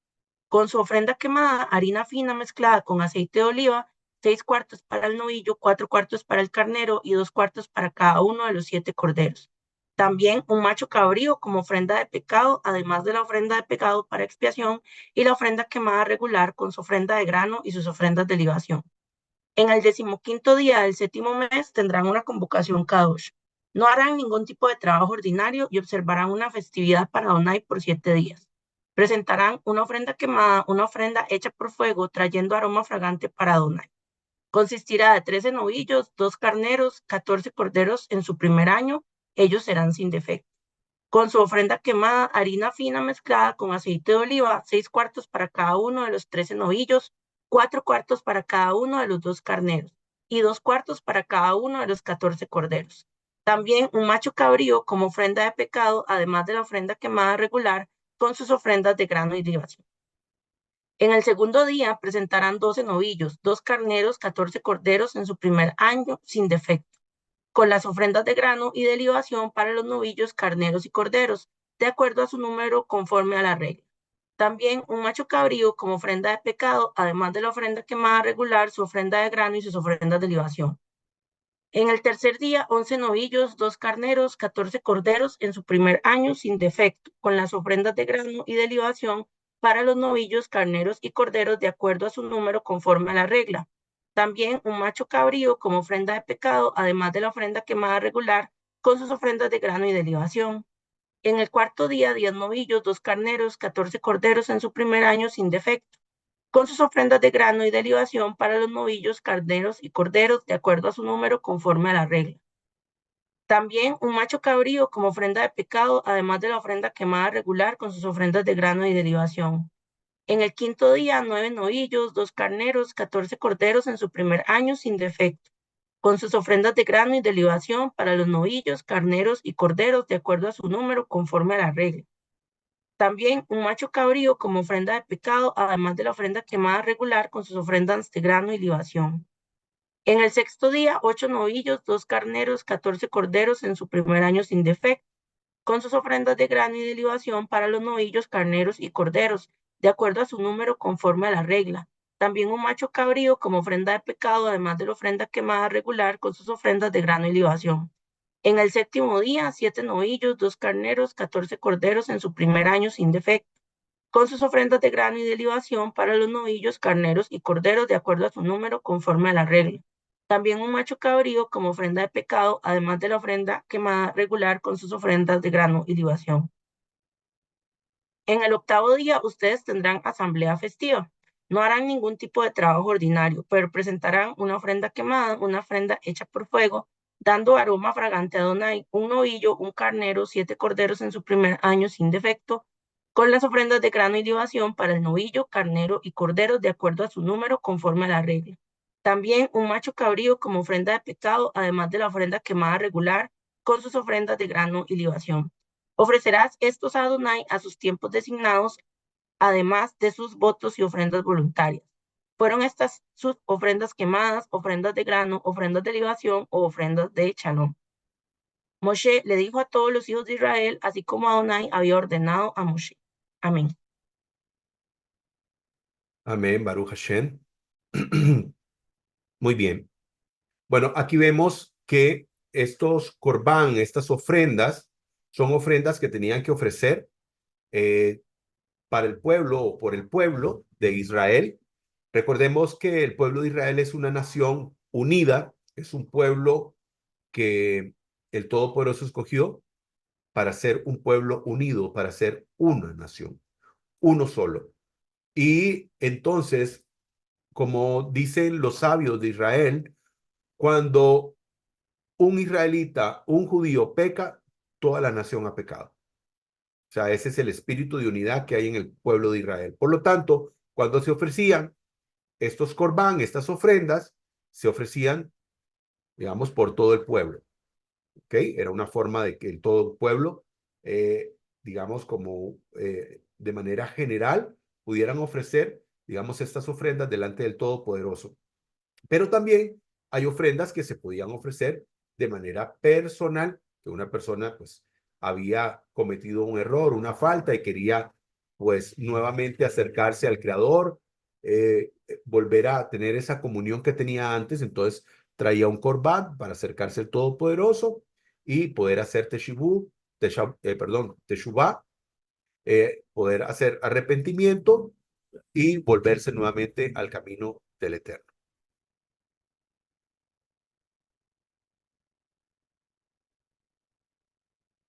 Con su ofrenda quemada, harina fina mezclada con aceite de oliva, 6 cuartos para el novillo, 4 cuartos para el carnero y 2 cuartos para cada uno de los 7 corderos. También un macho cabrío como ofrenda de pecado, además de la ofrenda de pecado para expiación y la ofrenda quemada regular con su ofrenda de grano y sus ofrendas de libación. En el 15º día del séptimo mes tendrán una convocación Kadosh. No harán ningún tipo de trabajo ordinario y observarán una festividad para Adonai por 7 días. Presentarán una ofrenda quemada, una ofrenda hecha por fuego, trayendo aroma fragante para Adonai. Consistirá de 13 novillos, 2 carneros, 14 corderos en su primer año. Ellos serán sin defecto. Con su ofrenda quemada, harina fina mezclada con aceite de oliva, 6 cuartos para cada uno de los 13 novillos, 4 cuartos para cada uno de los 2 carneros y 2 cuartos para cada uno de los 14 corderos. También un macho cabrío como ofrenda de pecado, además de la ofrenda quemada regular con sus ofrendas de grano y libación. En el segundo día presentarán 12 novillos, 2 carneros, 14 corderos en su primer año sin defecto, con las ofrendas de grano y de libación para los novillos, carneros y corderos, de acuerdo a su número conforme a la regla. También un macho cabrío como ofrenda de pecado, además de la ofrenda quemada regular, su ofrenda de grano y sus ofrendas de libación. En el tercer día, 11 novillos, 2 carneros, 14 corderos en su primer año sin defecto, con las ofrendas de grano y de libación para los novillos, carneros y corderos de acuerdo a su número conforme a la regla. También un macho cabrío como ofrenda de pecado, además de la ofrenda quemada regular, con sus ofrendas de grano y de libación. En el cuarto día, 10 novillos, 2 carneros, 14 corderos en su primer año sin defecto, con sus ofrendas de grano y de libación para los novillos, carneros y corderos, de acuerdo a su número, conforme a la regla. También un macho cabrío como ofrenda de pecado, además de la ofrenda quemada regular con sus ofrendas de grano y de libación. En el quinto día, 9 novillos, 2 carneros, 14 corderos en su primer año sin defecto, con sus ofrendas de grano y de libación para los novillos, carneros y corderos, de acuerdo a su número, conforme a la regla. También un macho cabrío como ofrenda de pecado, además de la ofrenda quemada regular con sus ofrendas de grano y libación. En el sexto día, 8 novillos, 2 carneros, 14 corderos en su primer año sin defecto, con sus ofrendas de grano y de libación para los novillos, carneros y corderos, de acuerdo a su número conforme a la regla. También un macho cabrío como ofrenda de pecado, además de la ofrenda quemada regular con sus ofrendas de grano y libación. En el séptimo día, 7 novillos, 2 carneros, 14 corderos en su primer año sin defecto, con sus ofrendas de grano y de libación para los novillos, carneros y corderos, de acuerdo a su número conforme a la regla. También un macho cabrío como ofrenda de pecado, además de la ofrenda quemada regular con sus ofrendas de grano y libación. En el octavo día ustedes tendrán asamblea festiva. No harán ningún tipo de trabajo ordinario, pero presentarán una ofrenda quemada, una ofrenda hecha por fuego, dando aroma fragante a Adonai, un novillo, un carnero, 7 corderos en su primer año sin defecto, con las ofrendas de grano y libación para el novillo, carnero y cordero de acuerdo a su número conforme a la regla. También un macho cabrío como ofrenda de pecado, además de la ofrenda quemada regular, con sus ofrendas de grano y libación. Ofrecerás estos a Adonai a sus tiempos designados, además de sus votos y ofrendas voluntarias. Fueron estas sus ofrendas quemadas, ofrendas de grano, ofrendas de libación o ofrendas de shalom. Moshe le dijo a todos los hijos de Israel, así como Adonai había ordenado a Moshe. Amén. Amén, Baruch Hashem. Muy bien. Bueno, aquí vemos que estos corbán, estas ofrendas, son ofrendas que tenían que ofrecer para el pueblo o por el pueblo de Israel. Recordemos que el pueblo de Israel es una nación unida, es un pueblo que el Todopoderoso escogió para ser un pueblo unido, para ser una nación, uno solo. Y entonces, como dicen los sabios de Israel, cuando un israelita, un judío peca, toda la nación ha pecado. O sea, ese es el espíritu de unidad que hay en el pueblo de Israel. Por lo tanto, cuando se ofrecían estos corbán, estas ofrendas, se ofrecían, digamos, por todo el pueblo. ¿Ok? Era una forma de que todo el pueblo, digamos, como de manera general, pudieran ofrecer, digamos, estas ofrendas delante del Todopoderoso. Pero también hay ofrendas que se podían ofrecer de manera personal, que una persona pues había cometido un error, una falta y quería pues nuevamente acercarse al Creador, volver a tener esa comunión que tenía antes, entonces traía un corbán para acercarse al Todopoderoso y poder hacer teshuvá, poder hacer arrepentimiento y volverse nuevamente al camino del Eterno.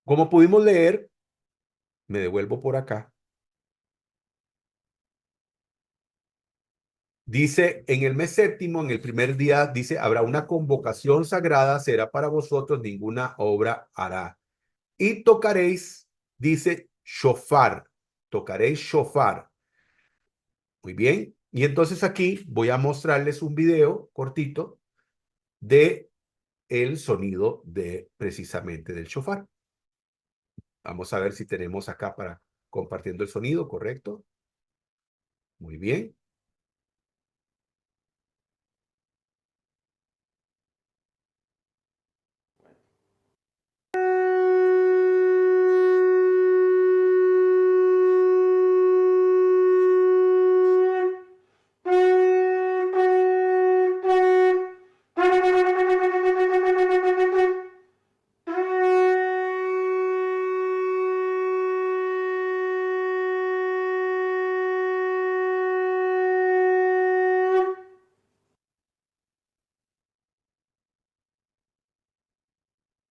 Como pudimos leer, me devuelvo por acá, dice, en el mes séptimo, en el primer día, dice, habrá una convocación sagrada, será para vosotros, ninguna obra hará. Y tocaréis, dice, shofar, tocaréis shofar. Muy bien. Y entonces aquí voy a mostrarles un video cortito de el sonido de precisamente del shofar. Vamos a ver si tenemos acá para compartiendo el sonido, ¿correcto? Muy bien.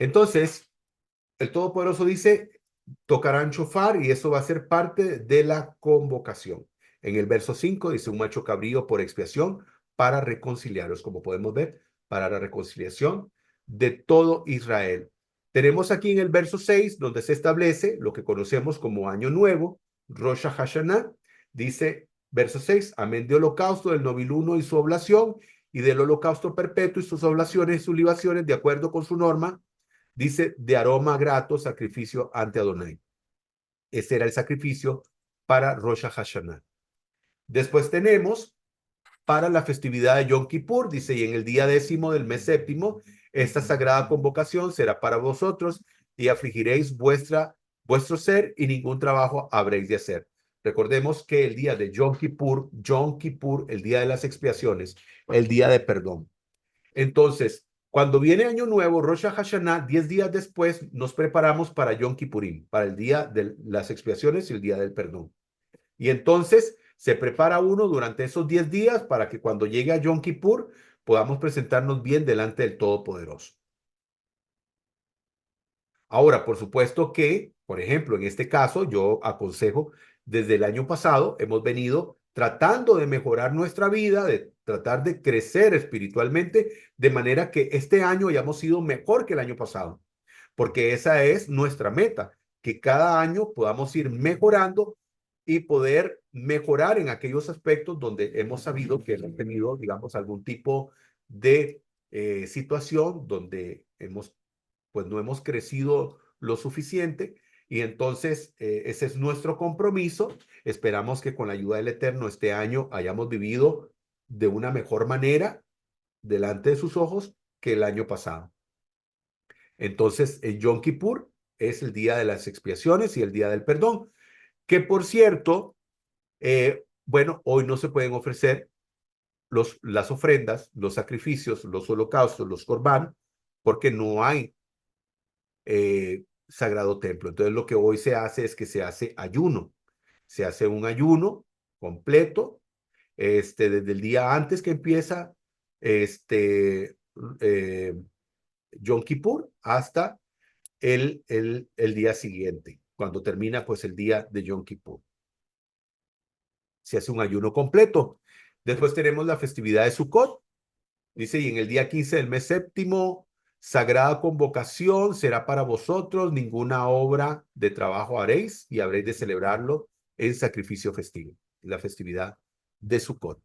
Entonces, el Todopoderoso dice, tocarán shofar y eso va a ser parte de la convocación. En el verso 5 dice un macho cabrío por expiación para reconciliaros, como podemos ver, para la reconciliación de todo Israel. Tenemos aquí en el verso 6, donde se establece lo que conocemos como Año Nuevo, Rosh Hashanah. Dice, verso 6, amén de holocausto, del noviluno y su oblación, y del holocausto perpetuo y sus oblaciones y sus libaciones, de acuerdo con su norma. Dice, de aroma grato, sacrificio ante Adonai. Ese era el sacrificio para Rosh Hashanah. Después tenemos para la festividad de Yom Kippur, dice, y en el día 10º del mes 7º, esta sagrada convocación será para vosotros y afligiréis vuestro ser y ningún trabajo habréis de hacer. Recordemos que el día de Yom Kippur, el día de las expiaciones, el día de perdón. Entonces, cuando viene Año Nuevo, Rosh Hashanah, 10 días después, nos preparamos para Yom Kippurim, para el día de las expiaciones y el día del perdón. Y entonces se prepara uno durante esos 10 días para que cuando llegue a Yom Kippur podamos presentarnos bien delante del Todopoderoso. Ahora, por supuesto que, por ejemplo, en este caso, yo aconsejo, desde el año pasado hemos venido tratando de mejorar nuestra vida, de tratar de crecer espiritualmente, de manera que este año hayamos sido mejor que el año pasado, porque esa es nuestra meta, que cada año podamos ir mejorando y poder mejorar en aquellos aspectos donde hemos sabido que hemos tenido, digamos, algún tipo de situación donde pues no hemos crecido lo suficiente y entonces ese es nuestro compromiso. Esperamos que con la ayuda del Eterno este año hayamos vivido de una mejor manera delante de sus ojos que el año pasado. Entonces, el Yom Kippur es el día de las expiaciones y el día del perdón, que por cierto, bueno, hoy no se pueden ofrecer las ofrendas, los sacrificios, los holocaustos, los corbán, porque no hay sagrado templo. Entonces lo que hoy se hace es que se hace ayuno. Se hace un ayuno completo, desde el día antes que empieza eh, Yom Kippur hasta el día siguiente, cuando termina pues el día de Yom Kippur. Se hace un ayuno completo. Después tenemos la festividad de Sukkot. Dice, y en el día 15 del mes 7º, sagrada convocación será para vosotros, ninguna obra de trabajo haréis y habréis de celebrarlo en sacrificio festivo, la festividad de Sukkot.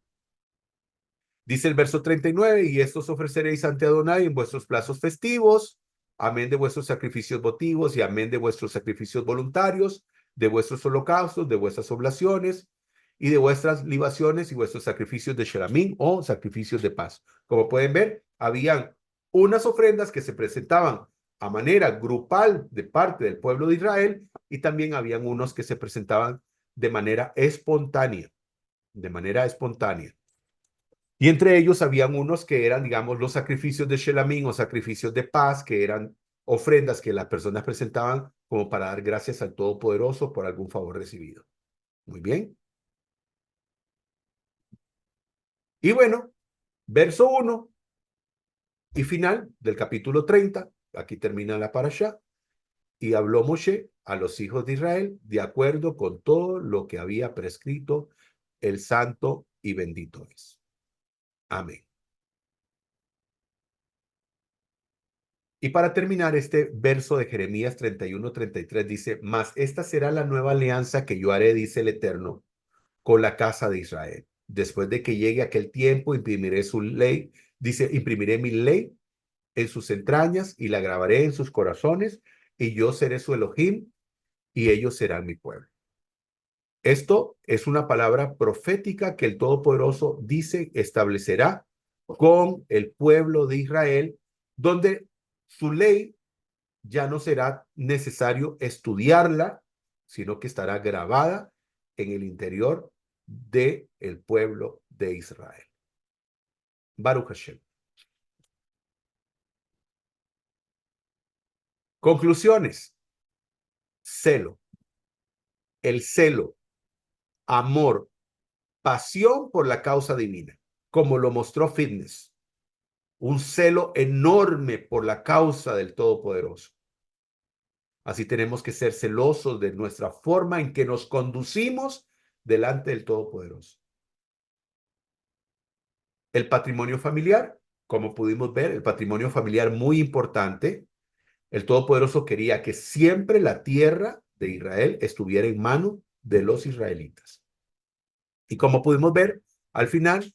Dice el verso 39, y estos ofreceréis ante Adonai en vuestros plazos festivos, amén de vuestros sacrificios votivos y amén de vuestros sacrificios voluntarios, de vuestros holocaustos, de vuestras oblaciones y de vuestras libaciones y vuestros sacrificios de shelamín o sacrificios de paz. Como pueden ver, habían unas ofrendas que se presentaban a manera grupal de parte del pueblo de Israel y también habían unos que se presentaban de manera espontánea, Y entre ellos habían unos que eran, digamos, los sacrificios de shelamín o sacrificios de paz, que eran ofrendas que las personas presentaban como para dar gracias al Todopoderoso por algún favor recibido. Muy bien. Y bueno, verso 1 y final del capítulo 30, aquí termina la parashá, y habló Moshe a los hijos de Israel de acuerdo con todo lo que había prescrito el santo y bendito es. Amén. Y para terminar, este verso de Jeremías 31-33 dice, mas esta será la nueva alianza que yo haré, dice el Eterno, con la casa de Israel. Después de que llegue aquel tiempo, imprimiré su ley, dice, imprimiré mi ley en sus entrañas y la grabaré en sus corazones, y yo seré su Elohim, y ellos serán mi pueblo. Esto es una palabra profética que el Todopoderoso dice establecerá con el pueblo de Israel, donde su ley ya no será necesario estudiarla, sino que estará grabada en el interior del pueblo de Israel. Baruch Hashem. Conclusiones. Celo. El celo, amor, pasión por la causa divina, como lo mostró Fitness. Un celo enorme por la causa del Todopoderoso. Así tenemos que ser celosos de nuestra forma en que nos conducimos delante del Todopoderoso. El patrimonio familiar, como pudimos ver, el patrimonio familiar muy importante. El Todopoderoso quería que siempre la tierra de Israel estuviera en manos de los israelitas. Y como pudimos ver, al final,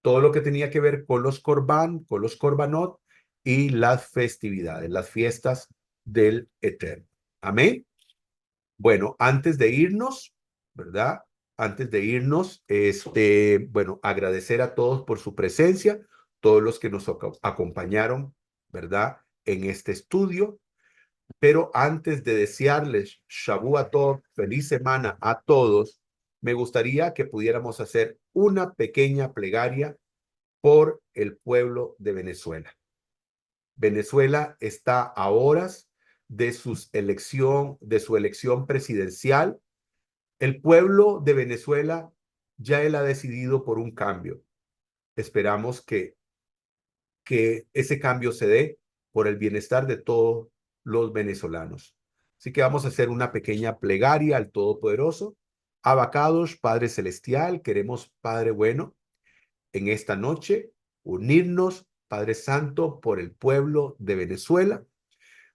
todo lo que tenía que ver con los corbán, con los corbanot y las festividades, las fiestas del Eterno. Amén. Bueno, antes de irnos, ¿verdad? Antes de irnos, bueno, agradecer a todos por su presencia, todos los que nos acompañaron, ¿verdad? En este estudio. Pero antes de desearles Shavua Tov, feliz semana a todos, me gustaría que pudiéramos hacer una pequeña plegaria por el pueblo de Venezuela. Venezuela está a horas de su elección presidencial. El pueblo de Venezuela ya él ha decidido por un cambio. Esperamos que ese cambio se dé por el bienestar de todos los venezolanos. Así que vamos a hacer una pequeña plegaria al Todopoderoso. Abacados, Padre Celestial, queremos, Padre bueno, en esta noche unirnos, Padre Santo, por el pueblo de Venezuela,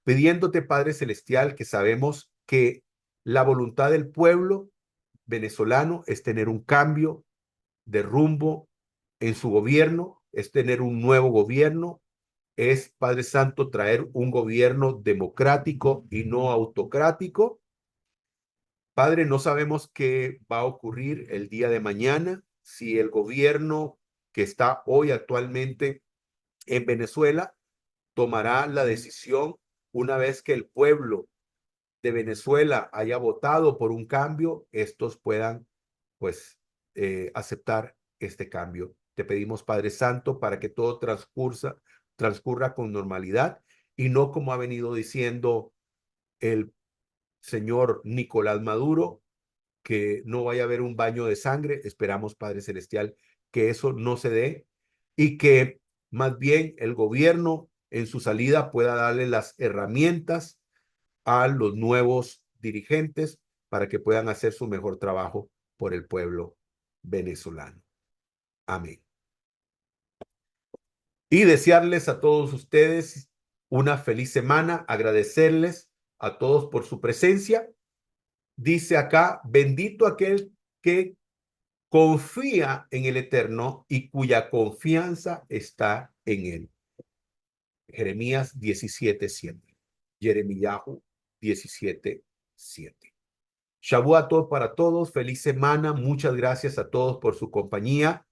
pidiéndote, Padre Celestial, que sabemos que la voluntad del pueblo venezolano es tener un cambio de rumbo en su gobierno, es tener un nuevo gobierno, es, Padre Santo, traer un gobierno democrático y no autocrático. Padre, no sabemos qué va a ocurrir el día de mañana, si el gobierno que está hoy actualmente en Venezuela tomará la decisión una vez que el pueblo de Venezuela haya votado por un cambio, estos puedan, pues, aceptar este cambio. Te pedimos, Padre Santo, para que todo transcurra con normalidad y no como ha venido diciendo el señor Nicolás Maduro, que no vaya a haber un baño de sangre. Esperamos, Padre Celestial, que eso no se dé y que más bien el gobierno en su salida pueda darle las herramientas a los nuevos dirigentes para que puedan hacer su mejor trabajo por el pueblo venezolano. Amén. Y desearles a todos ustedes una feliz semana, agradecerles a todos por su presencia. Dice acá, bendito aquel que confía en el Eterno y cuya confianza está en él. Jeremías 17:7. Jeremiyahu 17:7. Shavuot para todos, feliz semana, muchas gracias a todos por su compañía,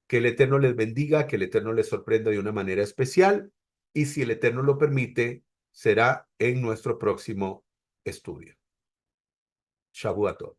que el Eterno les bendiga, que el Eterno les sorprenda de una manera especial y si el Eterno lo permite, será en nuestro próximo estudio. Shavuot.